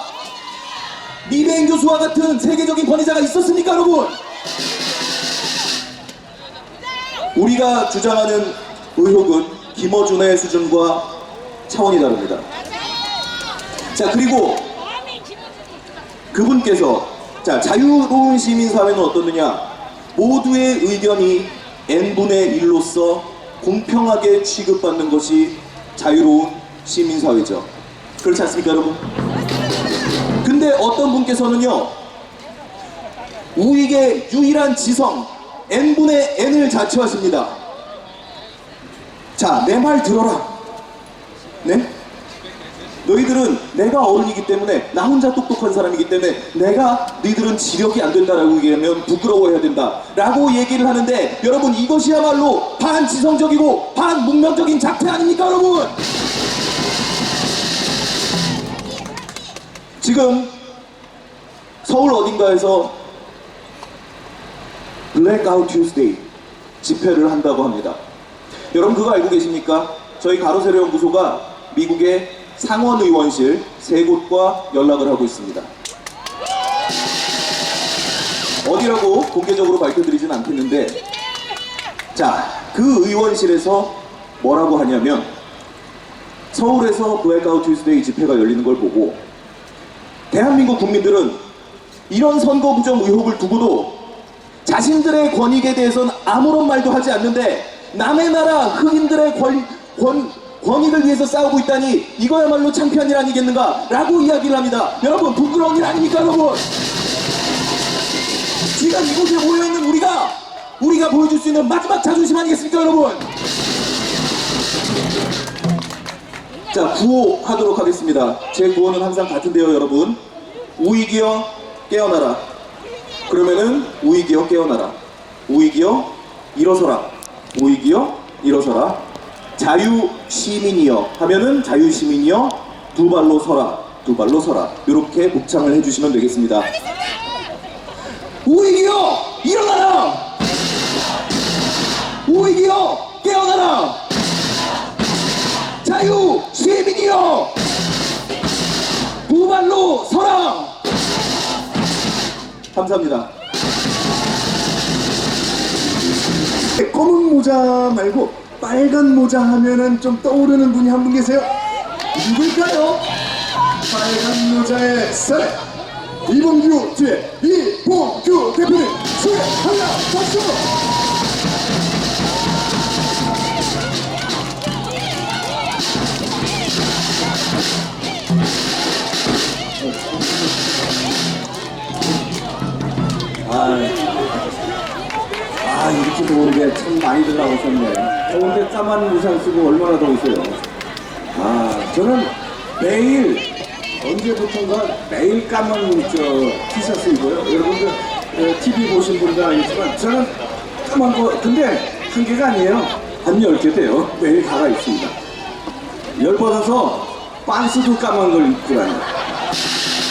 리베인 교수와 같은 세계적인 권위자가 있었습니까, 여러분? 우리가 주장하는 의혹은 김어준의 수준과 차원이 다릅니다. 자, 그리고 그분께서, 자, 자유로운 시민사회는 어떻느냐? 모두의 의견이 n분의 1로서 공평하게 취급받는 것이 자유로운 시민사회죠. 그렇지 않습니까, 여러분? 근데 어떤 분께서는요, 우익의 유일한 지성 n분의 n을 자처하십니다. 자, 내 말 들어라. 네? 너희들은 내가 어른이기 때문에, 나 혼자 똑똑한 사람이기 때문에 너희들은 지력이 안 된다라고 얘기하면 부끄러워해야 된다 라고 얘기를 하는데, 여러분, 이것이야말로 반지성적이고 반문명적인 작태 아닙니까, 여러분? 지금 서울 어딘가에서 블랙아웃 튜스데이 집회를 한다고 합니다. 여러분, 그거 알고 계십니까? 저희 가로세로 연구소가 미국의 상원 의원실 3곳과 연락을 하고 있습니다. 어디라고 공개적으로 밝혀드리진 않겠는데, 자, 그 의원실에서 뭐라고 하냐면, 서울에서 블랙아웃 튜스데이 집회가 열리는 걸 보고 대한민국 국민들은 이런 선거 부정 의혹을 두고도 자신들의 권익에 대해서는 아무런 말도 하지 않는데, 남의 나라 흑인들의 권익을 위해서 싸우고 있다니 이거야말로 창피한 일 아니겠는가 라고 이야기를 합니다. 여러분 부끄러운 일 아닙니까 여러분? 지금 이곳에 모여있는 우리가 보여줄 수 있는 마지막 자존심 아니겠습니까 여러분? 자, 구호하도록 하겠습니다. 제 구호는 항상 같은데요 여러분. 우익이여 깨어나라. 그러면은 우익이여 깨어나라. 우익이여 일어서라. 우익이여 일어서라. 자유시민이여 하면은 자유시민이여 두 발로 서라. 두 발로 서라. 이렇게 복창을 해주시면 되겠습니다. 우익이여 일어나라. 우익이여 깨어나라. 자유시민이여 두 발로 서라. 감사합니다. 검은 모자 말고 빨간 모자 하면은 좀 떠오르는 분이 한 분 계세요? 누굴까요? 빨간 모자의 사례 이봉규 뒤에 이봉규 대표님 수고합니다. 박수! 이렇게 더운데 참 많이들 나오셨네. 더운데 까만 우산 쓰고 얼마나 더우세요. 저는 매일 언제부턴가 매일 까만 티셔츠 입어요. 여러분들 TV 보신 분들 알겠지만 저는 까만 거 근데 한 개가 아니에요. 한 10개 돼요. 매일 갈아 입습니다. 열받아서 반스도 까만 걸 입고 다녀요.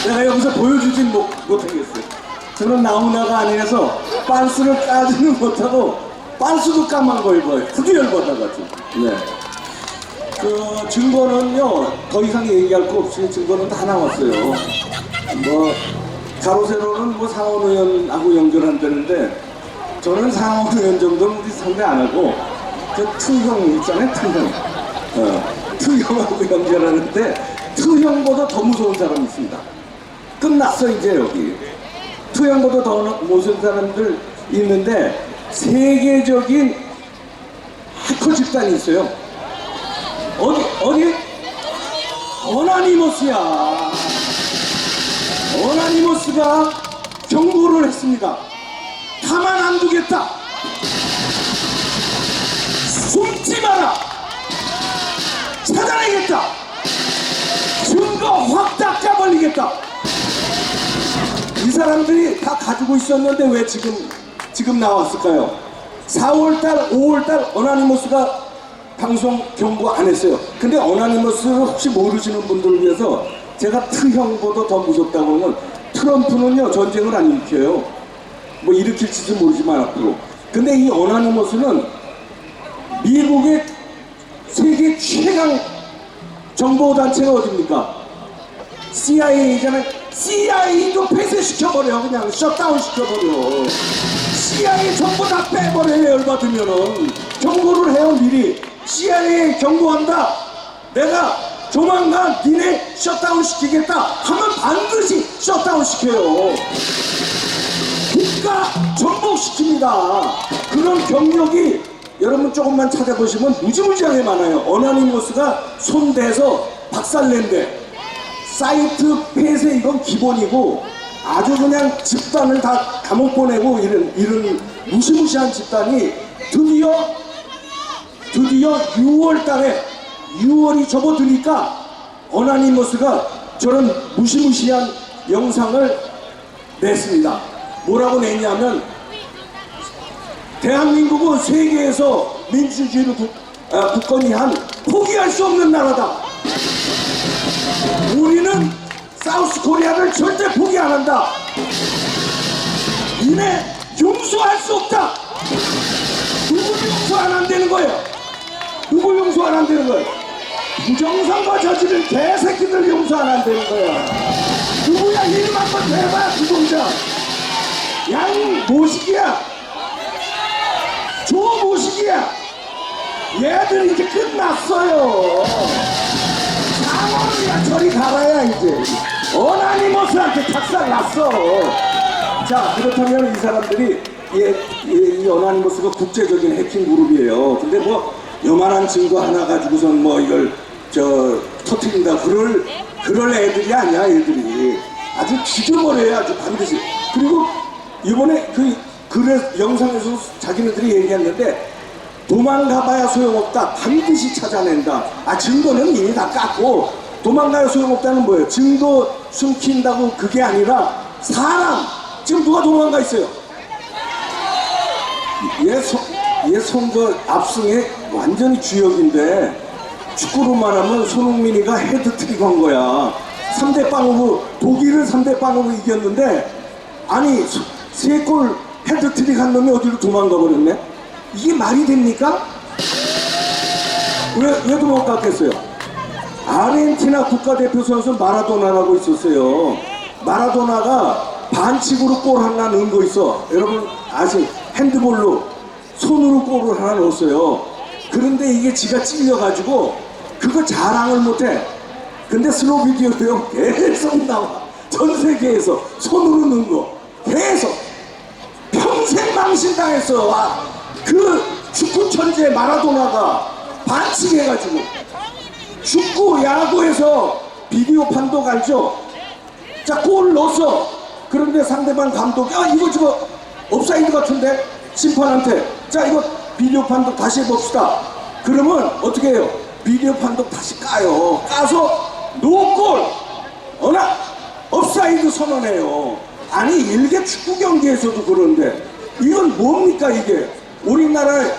내가 여기서 보여주진 못하겠어요. 저는 나훈아가 아니라서 반스를 까지는 못하고 반스도 까만 거 입어요. 그게 열받아가지고. 네. 그 증거는요 더 이상 얘기할 거 없이 증거는 다 나왔어요. 가로세로는 상원 의원하고 연결한다는데 저는 상원 의원 정도는 우리 상대 안 하고 저 투형 있잖아요. 투형하고 연결하는데 투형보다 더 무서운 사람이 있습니다. 끝났어 이제 여기. 투형보다 더 무서운 사람들 있는데 세계적인 해커 집단이 있어요. 어디? 어나니머스야. 어나니머스가 경고를 했습니다. 가만 안 두겠다. 숨지 마라. 찾아내겠다. 증거 확 닦아버리겠다. 이 사람들이 다 가지고 있었는데 왜 지금 나왔을까요? 4월달, 5월달 어나니머스가 방송 경고 안 했어요. 근데 어나니머스를 혹시 모르시는 분들을 위해서 제가 트형보다 더 무섭다고 하면 트럼프는요 전쟁을 안 일으켜요. 일으킬지도 모르지만 앞으로. 근데 이 어나니머스는 미국의 세계 최강 정보단체가 어딥니까? CIA잖아요. CIA도 폐쇄시켜버려. 그냥 셧다운 시켜버려. CIA 정보 다 빼버려요. 열받으면은 경고를 해요. 미리 CIA 경고한다. 내가 조만간 니네 셧다운 시키겠다 하면 반드시 셧다운 시켜요. 국가 전복시킵니다. 그런 경력이 여러분 조금만 찾아보시면 무지무지하게 많아요. 어나니머스가 손대서 박살낸대. 사이트 폐쇄 이건 기본이고 아주 그냥 집단을 다 감옥 보내고 이런 무시무시한 집단이 드디어 6월 달에 6월이 접어드니까 어나니머스가 저런 무시무시한 영상을 냈습니다. 뭐라고 냈냐면 대한민국은 세계에서 민주주의를 굳건히 한 포기할 수 없는 나라다. 우리는 사우스 코리아를 절대 포기 안 한다. 이내 용서할 수 없다. 누굴 용서 안 한다는 거예요. 누굴 용서 안 한다는 거예요. 부정선거 저지른 개새끼들 용서 안 한다는 거야. 누구야? 이름 한번 대봐. 부동자 양모식이야. 조모식이야. 얘들 이제 끝났어요. 상원이야 저리 가라야 이제. 어나니머스한테 작살 났어. 자, 그렇다면 이 사람들이 이 어나니머스가 국제적인 해킹 그룹이에요. 근데 요만한 증거 하나 가지고선 뭐 이걸 터뜨린다 그럴 애들이 아니야. 애들이 아주 죽여버려요. 아주 반드시. 그리고 이번에 영상에서 자기네들이 얘기했는데 도망가봐야 소용없다. 반드시 찾아낸다. 증거는 이미 다 깠고 도망가야 소용없다는 뭐예요? 증거 숨긴다고 그게 아니라 사람. 지금 누가 도망가 있어요? 얘 선거 압승에 완전히 주역인데 축구로 말하면 손흥민이가 헤드트릭 한 거야. 3대 0으로 독일을 3대 0으로 이겼는데 아니 3골 헤드트릭 한 놈이 어디로 도망가 버렸네? 이게 말이 됩니까? 왜 도망갔겠어요? 아르헨티나 국가대표 선수 마라도나라고 있었어요. 마라도나가 반칙으로 골 하나 넣은 거 있어. 여러분 아시? 핸드볼로 손으로 골을 하나 넣었어요. 그런데 이게 지가 찔려가지고 그거 자랑을 못해. 근데 슬로비디오도요 계속 나와. 전 세계에서 손으로 넣은 거 계속 평생 망신당했어. 그 축구 천재 마라도나가 반칙해가지고 축구 야구에서 비디오 판독 알죠? 자, 골 넣었어. 그런데 상대방 감독이 이거 지금 옵사이드 같은데 심판한테 자 이거 비디오 판독 다시 해봅시다. 그러면 어떻게 해요? 비디오 판독 다시 까요. 까서 노골 옵사이드 선언해요. 아니 일개 축구 경기에서도 그런데 이건 뭡니까 이게? 우리나라의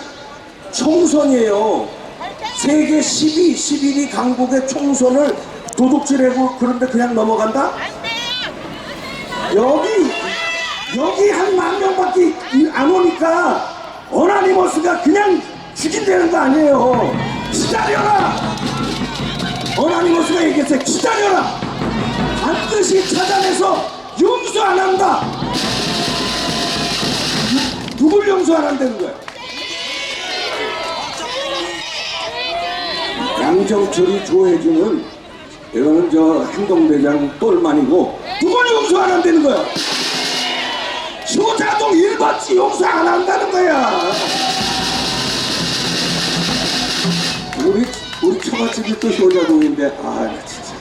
총선이에요. 세계 11위 강국의 총선을 도둑질하고 그런데 그냥 넘어간다? 여기 한 10,000명밖에 안 오니까 어나니머스가 그냥 죽인다는 거 아니에요. 기다려라. 어나니머스가 얘기했어요. 기다려라. 반드시 찾아내서 용서 안 한다. 누굴 용서 안 한다는 거야? 양정철이 조혜주는 이거는 행동대장 똘만이고 누굴 용서 안 한다는 거야? 효자동 1번지 용서 안 한다는 거야. 우리 처갓집이 또 효자동인데 진짜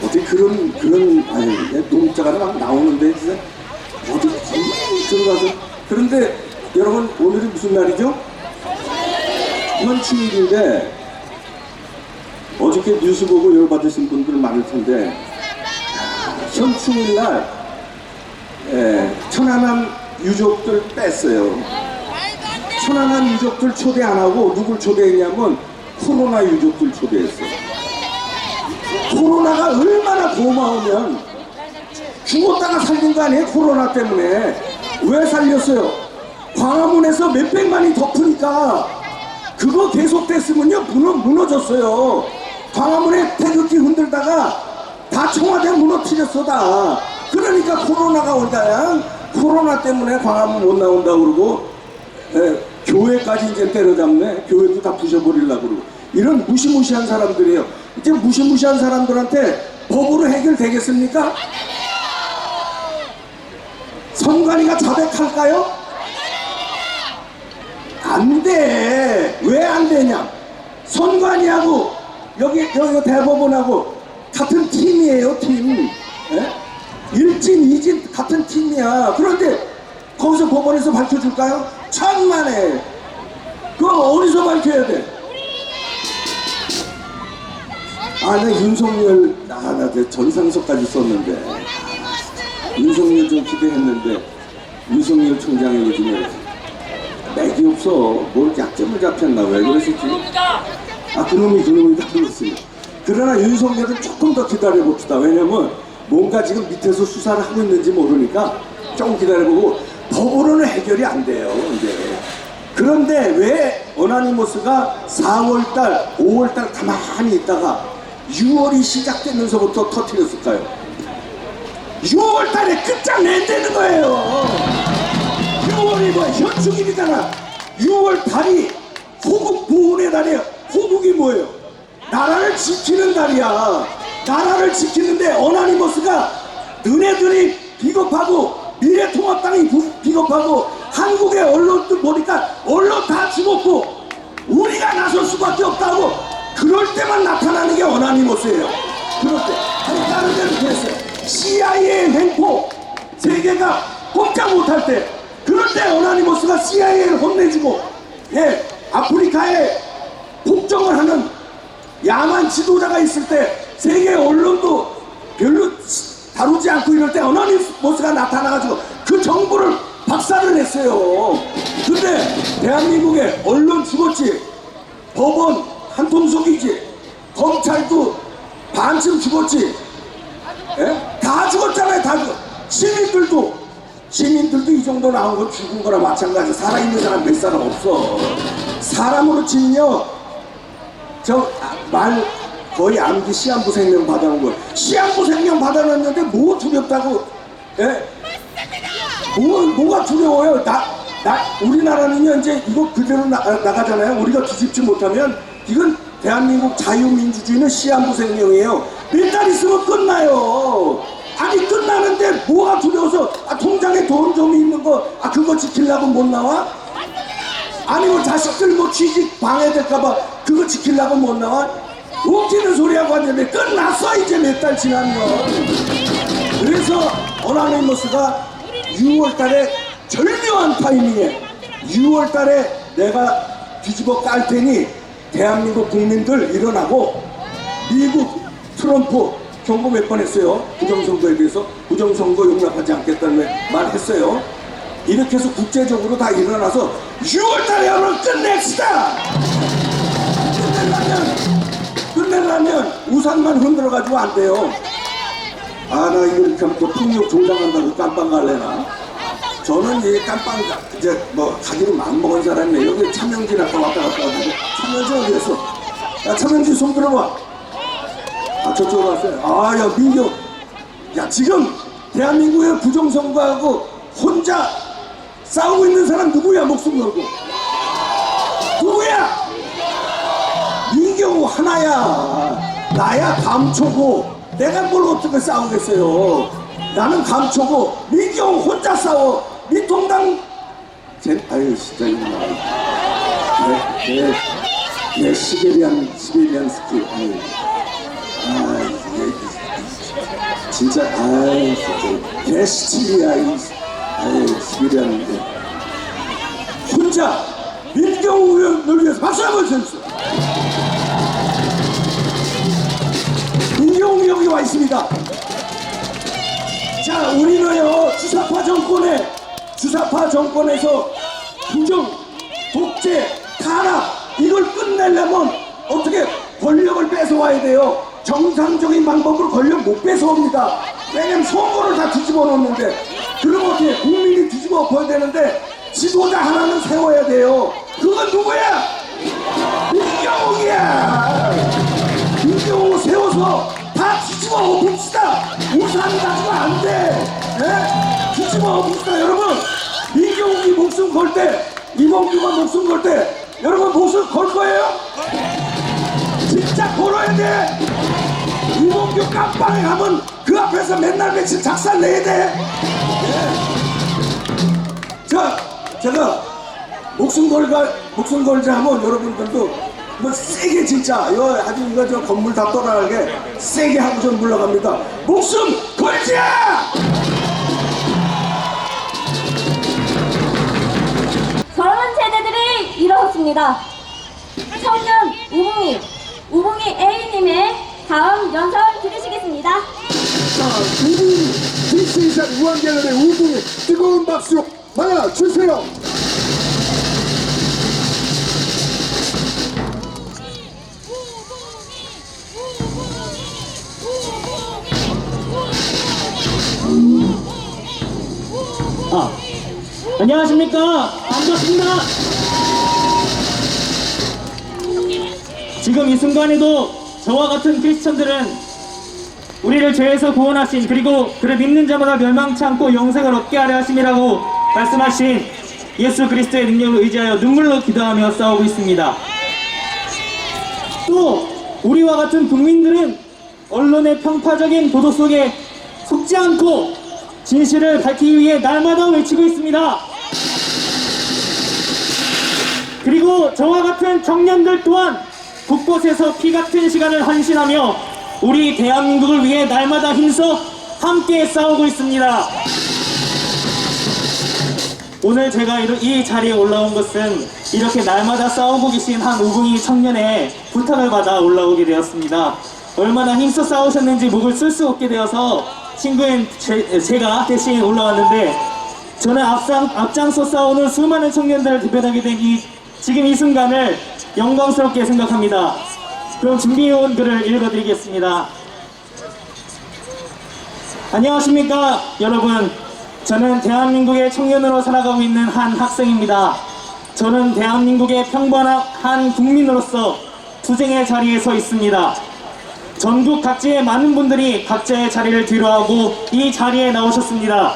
어떻게 그런 내 문자가 막 나오는데 진짜 어디 들어가서. 그런데 여러분 오늘이 무슨 날이죠? 현충일인데 어저께 뉴스 보고 열받으신 분들 많을 텐데 현충일 날 천안함 유족들 뺐어요. 천안함 유족들 초대 안 하고 누굴 초대했냐면 코로나 유족들 초대했어요. 코로나가 얼마나 고마우면 죽었다가 살린 거 아니에요? 코로나 때문에. 왜 살렸어요? 광화문에서 몇백만이 덮으니까 그거 계속됐으면요 무너졌어요. 광화문에 태극기 흔들다가 다 청와대 무너뜨렸어 다. 그러니까 코로나가 온다야. 코로나 때문에 광화문 못 나온다 그러고 교회까지 이제 때려잡네. 교회도 다 부셔버리려고 그러고. 이런 무시무시한 사람들이에요. 이제 무시무시한 사람들한테 법으로 해결되겠습니까? 선관위가 자백할까요? 안 돼. 왜 안 되냐? 선관위하고 여기 대법원하고 같은 팀이에요, 팀. 일진, 이진 같은 팀이야. 그런데 거기서 법원에서 밝혀줄까요? 천만에. 그거 어디서 밝혀야 돼? 나 윤석열, 나 전상석까지 썼는데. 윤석열 좀 기대했는데, 윤석열 총장이 요즘에 맥이 없어. 뭘 약점을 잡혔나? 왜 그러셨지? 그놈이 다 그렇습니다. 그러나 윤석열은 조금 더 기다려봅시다. 왜냐면 뭔가 지금 밑에서 수사를 하고 있는지 모르니까 조금 기다려보고 법으로는 해결이 안 돼요. 이제. 그런데 왜 어나니머스가 4월달, 5월달 가만히 있다가 6월이 시작되면서부터 터뜨렸을까요? 6월달에 끝장낸다는 거예요. 6월이 현충일이잖아. 6월 달이 호국 보훈의 달이에요. 호국이 뭐예요? 나라를 지키는 달이야. 나라를 지키는데 어나니머스가 너네들이 비겁하고 미래통합당이 비겁하고 한국의 언론들 보니까 언론 다 죽었고 우리 우리가 나설 수밖에 없다고 그럴 때만 나타나는 게 어나니머스예요. 그럴 때. 아니 다른 데는 그랬어요. CIA 횡포 세계가 꼼짝 못할 때 그럴 때 어나니머스가 CIA를 혼내주고 예 아프리카에 폭정을 하는 야만 지도자가 있을 때 세계 언론도 별로 다루지 않고 이럴 때 어나니머스가 나타나가지고 그 정부를 박살을 냈어요. 근데 대한민국의 언론 죽었지, 법원 한통속이지, 검찰도 반쯤 죽었지, 예? 다 죽었잖아요. 다 죽었. 시민들도 이 정도 나온 건 죽은 거나 마찬가지. 살아있는 사람 몇 사람 없어. 사람으로 치면요, 저 말 거의 암기 시한부 생명 받아놓은 거예요. 시한부 생명 받아놨는데 뭐 두렵다고? 예? 뭐가 두려워요? 우리나라는요 이제 이거 그대로 나가잖아요. 우리가 뒤집지 못하면 이건 대한민국 자유민주주의는 시한부 생명이에요. 몇 달 있으면 끝나요. 아니 끝나는데 뭐가 두려워서 통장에 돈 좀 있는 거 그거 지키려고 못 나와? 아니면 자식들 뭐 취직 방해될까봐 그거 지키려고 못 나와? 웃기는 소리하고 하는데 끝났어 이제 몇 달 지나면. 그래서 어나니머스가 6월달에 절묘한 타이밍에 6월달에 내가 뒤집어 깔 테니 대한민국 국민들 일어나고 미국 트럼프 경고 몇 번 했어요. 부정선거에 대해서 부정선거 용납하지 않겠다는 말 했어요. 이렇게 해서 국제적으로 다 일어나서 6월달에 여러분 끝냅시다. 끝내려면 우산만 흔들어가지고 안 돼요. 나 이거 이렇게 하면 또 폭력 조장한다고 깜빵 갈래나? 저는 이 깜빵 이제 뭐 가기로 마음먹은 사람이에요. 여기 차명진 아까 왔다 갔다 하고 차명진 어디 갔어? 야 차명진 손 들어봐. 저쪽으로 왔어요. 야 민경, 야 지금 대한민국의 부정선거하고 혼자 싸우고 있는 사람 누구야? 목숨 걸고 누구야? 민경우 하나야. 나야 감초고 내가 뭘 어떻게 싸우겠어요. 나는 감초고 민경우 혼자 싸워. 민통당 아유 진짜 이거 내 시베리안 스킬. 진짜 진짜 개시치리야 시베리안인데 혼자 민경우 의원을 위해서 박수 한번 쳐주세요. 민경우 여기 와 있습니다. 자, 우리는요 주사파 정권에서 부정, 독재, 탄압 이걸 끝내려면 어떻게 권력을 뺏어와야 돼요. 정상적인 방법으로 권력 못 뺏어옵니다. 왜냐면 선거를 다 뒤집어 놓는데 그럼 어떻게 국민이 뒤집어 엎어야 되는데 지도자 하나는 세워야 돼요. 그건 누구야? 민경우야. 민경우 세워서 다 뒤집어 엎읍시다. 우산 가지고 안 돼. 예? 뒤집어 엎읍시다. 여러분 민경욱이 목숨 걸 때, 이봉규가 목숨 걸 때 여러분 목숨 걸 거예요? 진짜 걸어야 돼. 이봉규 깜빵에 가면 그 앞에서 맨날 며칠 작살 내야 돼. 예. 자, 제가 목숨 걸자 하면 여러분들도 뭐 세게 진짜 이거 저 건물 다 떠나게 세게 하고 전 물러갑니다. 목숨 걸자! 젊은 세대들이 일어섰습니다. 청년 우붕이 A님의 다음 연설 들으시겠습니다. 자, DC샷 우한갤러리 우붕이 뜨거운 박수 맞아주세요. 안녕하십니까. 반갑습니다. 지금 이 순간에도 저와 같은 크리스천들은 우리를 죄에서 구원하신 그리고 그를 믿는 자마다 멸망치 않고 영생을 얻게 하려 하심이라고 말씀하신 예수 그리스도의 능력을 의지하여 눈물로 기도하며 싸우고 있습니다. 또 우리와 같은 국민들은 언론의 편파적인 보도 속에 속지 않고 진실을 밝히기 위해 날마다 외치고 있습니다. 그리고 저와 같은 청년들 또한 곳곳에서 피 같은 시간을 헌신하며 우리 대한민국을 위해 날마다 힘써 함께 싸우고 있습니다. 오늘 제가 이 자리에 올라온 것은 이렇게 날마다 싸우고 계신 한 우붕이 청년의 부탁을 받아 올라오게 되었습니다. 얼마나 힘써 싸우셨는지 목을 쓸 수 없게 되어서 친구인 제가 대신 올라왔는데, 저는 앞장서 싸우는 수많은 청년들을 대변하게 된 지금 이 순간을 영광스럽게 생각합니다. 그럼 준비해온 글을 읽어드리겠습니다. 안녕하십니까 여러분. 저는 대한민국의 청년으로 살아가고 있는 한 학생입니다. 저는 대한민국의 평범한 한 국민으로서 투쟁의 자리에 서 있습니다. 전국 각지의 많은 분들이 각자의 자리를 뒤로하고 이 자리에 나오셨습니다.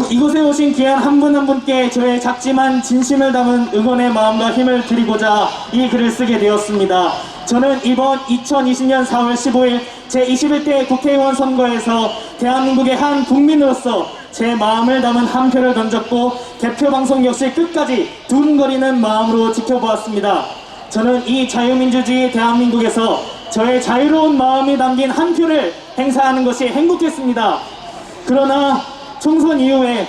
이곳에 오신 귀한 한 분 한 분께 저의 작지만 진심을 담은 응원의 마음과 힘을 드리고자 이 글을 쓰게 되었습니다. 저는 이번 2020년 4월 15일 제21대 국회의원 선거에서 대한민국의 한 국민으로서 제 마음을 담은 한 표를 던졌고 개표 방송 역시 끝까지 두근거리는 마음으로 지켜보았습니다. 저는 이 자유민주주의 대한민국에서 저의 자유로운 마음이 담긴 한 표를 행사하는 것이 행복했습니다. 그러나 총선 이후에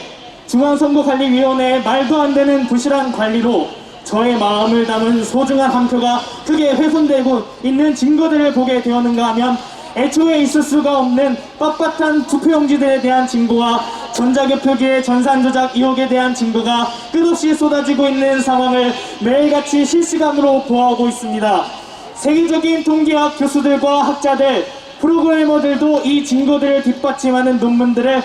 중앙선거관리위원회의 말도 안 되는 부실한 관리로 저의 마음을 담은 소중한 한 표가 크게 훼손되고 있는 증거들을 보게 되었는가 하면, 애초에 있을 수가 없는 빳빳한 투표용지들에 대한 증거와 전자개표기의 전산조작 의혹에 대한 증거가 끝없이 쏟아지고 있는 상황을 매일같이 실시간으로 보아오고 있습니다. 세계적인 통계학 교수들과 학자들, 프로그래머들도 이 증거들을 뒷받침하는 논문들을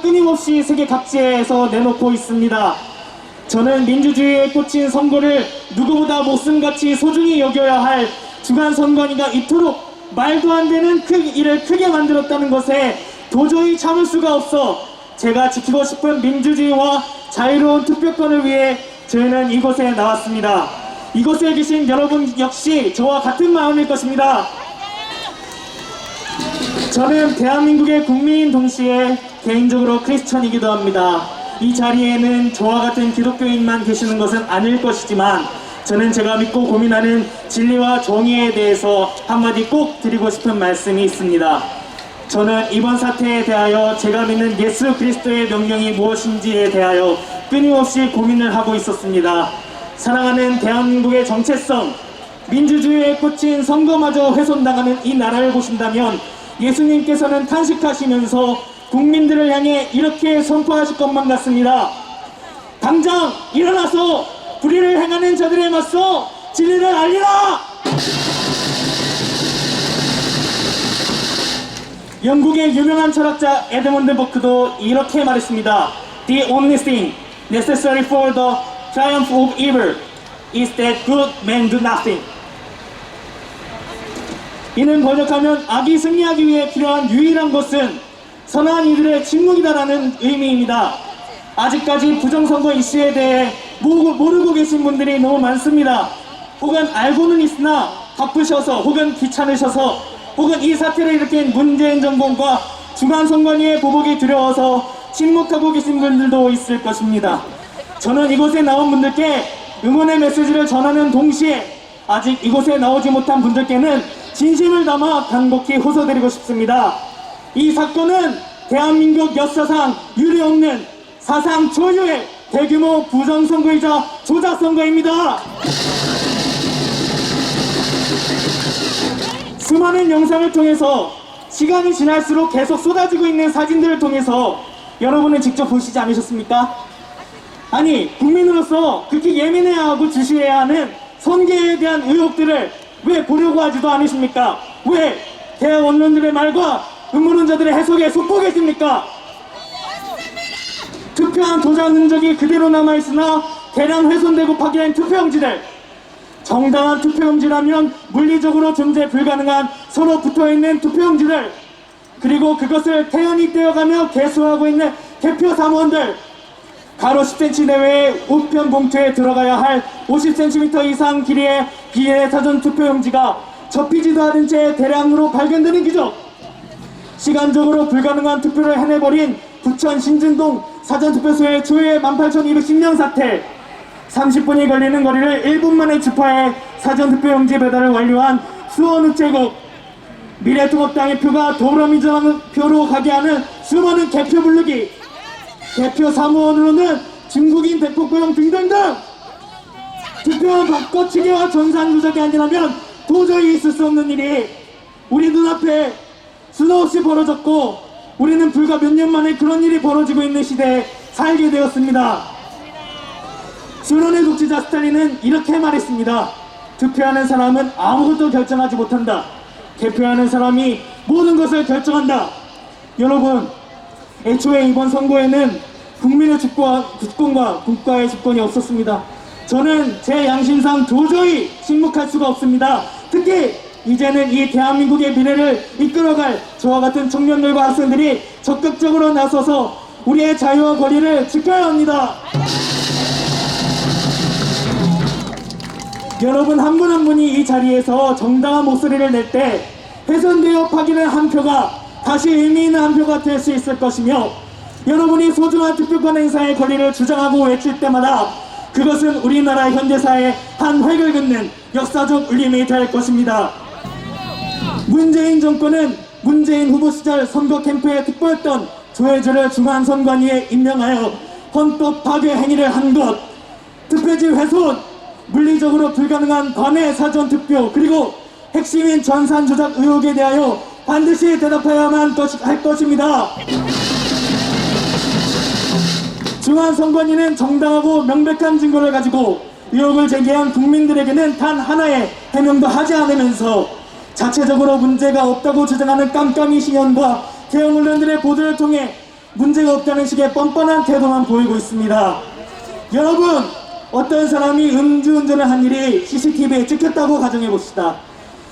끊임없이 세계 각지에서 내놓고 있습니다. 저는 민주주의에 꽂힌 선거를 누구보다 목숨같이 소중히 여겨야 할 주간선관위가 이토록 말도 안 되는 일을 크게 만들었다는 것에 도저히 참을 수가 없어 제가 지키고 싶은 민주주의와 자유로운 투표권을 위해 저희는 이곳에 나왔습니다. 이곳에 계신 여러분 역시 저와 같은 마음일 것입니다. 저는 대한민국의 국민인 동시에 개인적으로 크리스천이기도 합니다. 이 자리에는 저와 같은 기독교인만 계시는 것은 아닐 것이지만, 저는 제가 믿고 고민하는 진리와 정의에 대해서 한마디 꼭 드리고 싶은 말씀이 있습니다. 저는 이번 사태에 대하여 제가 믿는 예수 그리스도의 명령이 무엇인지에 대하여 끊임없이 고민을 하고 있었습니다. 사랑하는 대한민국의 정체성, 민주주의에 꽂힌 선거마저 훼손당하는 이 나라를 보신다면 예수님께서는 탄식하시면서 국민들을 향해 이렇게 선포하실 것만 같습니다. 당장 일어나서 불의를 행하는 자들에 맞서 진리를 알리라! 영국의 유명한 철학자 에드먼드 버크도 이렇게 말했습니다. The only thing necessary for the triumph of evil is that good men do nothing. 이는 번역하면 악이 승리하기 위해 필요한 유일한 것은 선한 이들의 침묵이다라는 의미입니다. 아직까지 부정선거 이슈에 대해 모르고 계신 분들이 너무 많습니다. 혹은 알고는 있으나 바쁘셔서, 혹은 귀찮으셔서, 혹은 이 사태를 일으킨 문재인 정권과 중앙선관위의 보복이 두려워서 침묵하고 계신 분들도 있을 것입니다. 저는 이곳에 나온 분들께 응원의 메시지를 전하는 동시에 아직 이곳에 나오지 못한 분들께는 진심을 담아 간곡히 호소드리고 싶습니다. 이 사건은 대한민국 역사상 유례없는 사상 초유의 대규모 부정선거이자 조작선거입니다. 수많은 영상을 통해서, 시간이 지날수록 계속 쏟아지고 있는 사진들을 통해서 여러분은 직접 보시지 않으셨습니까? 아니, 국민으로서 극히 예민해야 하고 주시해야 하는 선거에 대한 의혹들을 왜 보려고 하지도 않으십니까? 왜 대학 언론들의 말과 음모론자들의 해석에 속고 계십니까? 투표한 조작 흔적이 그대로 남아있으나 대량 훼손되고 파괴된 투표용지들, 정당한 투표용지라면 물리적으로 존재 불가능한 서로 붙어있는 투표용지들, 그리고 그것을 태연히 떼어가며 개수하고 있는 개표 사무원들, 가로 10cm 내외의 우편 봉투에 들어가야 할 50cm 이상 길이의 비례 사전 투표용지가 접히지도 않은 채 대량으로 발견되는 기적, 시간적으로 불가능한 투표를 해내버린 부천 신진동 사전투표소의 초유의 18,210명 사태, 30분이 걸리는 거리를 1분 만에 주파해 사전투표용지 배달을 완료한 수원우체국, 미래통합당의 표가 더불어민주당 표로 가게 하는 수많은 개표 부르기, 개표 사무원으로는 중국인 대폭 고용 등등등, 투표 바꿔치기와 전산 누적이 아니라면 도저히 있을 수 없는 일이 우리 눈앞에 수도없이 벌어졌고, 우리는 불과 몇 년 만에 그런 일이 벌어지고 있는 시대에 살게 되었습니다. 소련의 독재자 스탈린은 이렇게 말했습니다. 투표하는 사람은 아무것도 결정하지 못한다. 개표하는 사람이 모든 것을 결정한다. 여러분, 애초에 이번 선거에는 국민의 주권과 국가의 주권이 없었습니다. 저는 제 양심상 도저히 침묵할 수가 없습니다. 특히 이제는 이 대한민국의 미래를 이끌어갈 저와 같은 청년들과 학생들이 적극적으로 나서서 우리의 자유와 권리를 지켜야 합니다. 여러분 한 분 한 분이 이 자리에서 정당한 목소리를 낼 때 훼손되어 파기된 한 표가 다시 의미 있는 한 표가 될 수 있을 것이며, 여러분이 소중한 투표권 행사의 권리를 주장하고 외칠 때마다 그것은 우리나라 현대사의 한 획을 긋는 역사적 울림이 될 것입니다. 문재인 정권은 문재인 후보 시절 선거 캠프에 득보였던 조혜주를 중앙선관위에 임명하여 헌법 파괴 행위를 한 것, 투표지 훼손, 물리적으로 불가능한 관외 사전투표, 그리고 핵심인 전산 조작 의혹에 대하여 반드시 대답해야만 할 것입니다. 중앙선관위는 정당하고 명백한 증거를 가지고 의혹을 제기한 국민들에게는 단 하나의 해명도 하지 않으면서 자체적으로 문제가 없다고 주장하는 깜깜이 신현과 대형 언론들의 보도를 통해 문제가 없다는 식의 뻔뻔한 태도만 보이고 있습니다. 여러분, 어떤 사람이 음주운전을 한 일이 CCTV에 찍혔다고 가정해봅시다.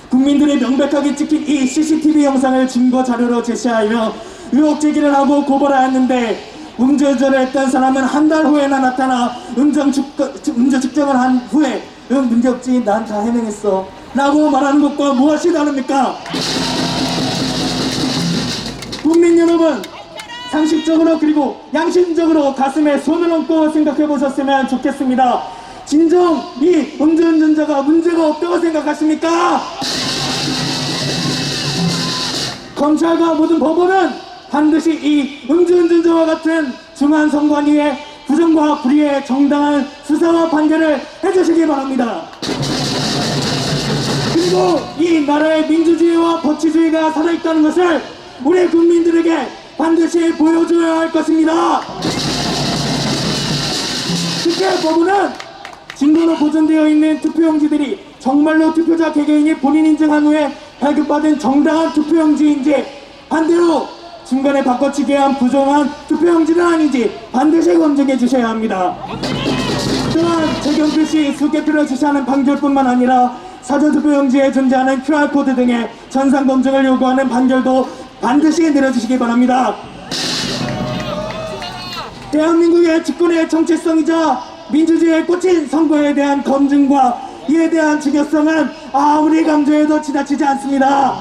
국민들이 명백하게 찍힌 이 CCTV 영상을 증거 자료로 제시하여 의혹 제기를 하고 고발하였는데, 음주운전을 했던 사람은 한 달 후에나 나타나 음주 측정을 한 후에 문제없지, 난 다 해명했어 라고 말하는 것과 무엇이 다릅니까? 국민 여러분, 상식적으로 그리고 양심적으로 가슴에 손을 얹고 생각해 보셨으면 좋겠습니다. 진정 이 음주운전자가 문제가 없다고 생각하십니까? 검찰과 모든 법원은 반드시 이 음주운전자와 같은 중앙선관위의 부정과 불의의 정당한 수사와 판결을 해주시기 바랍니다. 그리고 이 나라의 민주주의와 법치주의가 살아있다는 것을 우리 국민들에게 반드시 보여줘야 할 것입니다. 특히 법원은 증거로 보존되어 있는 투표용지들이 정말로 투표자 개개인이 본인 인증한 후에 발급받은 정당한 투표용지인지, 반대로 중간에 바꿔치기한 부정한 투표용지는 아닌지 반드시 검증해 주셔야 합니다. 또한 재경필 씨 수개표를 지시하는 판결뿐만 아니라 사전투표용지에 존재하는 QR코드 등의 전산 검증을 요구하는 판결도 반드시 내려주시기 바랍니다. 대한민국의 집권의 정체성이자 민주주의에 꽂힌 선거에 대한 검증과 이에 대한 중요성은 아무리 강조해도 지나치지 않습니다.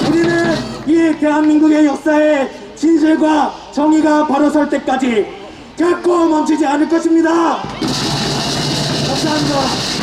우리는 이 대한민국의 역사에 진실과 정의가 바로 설 때까지 결코 멈추지 않을 것입니다. 감사합니다.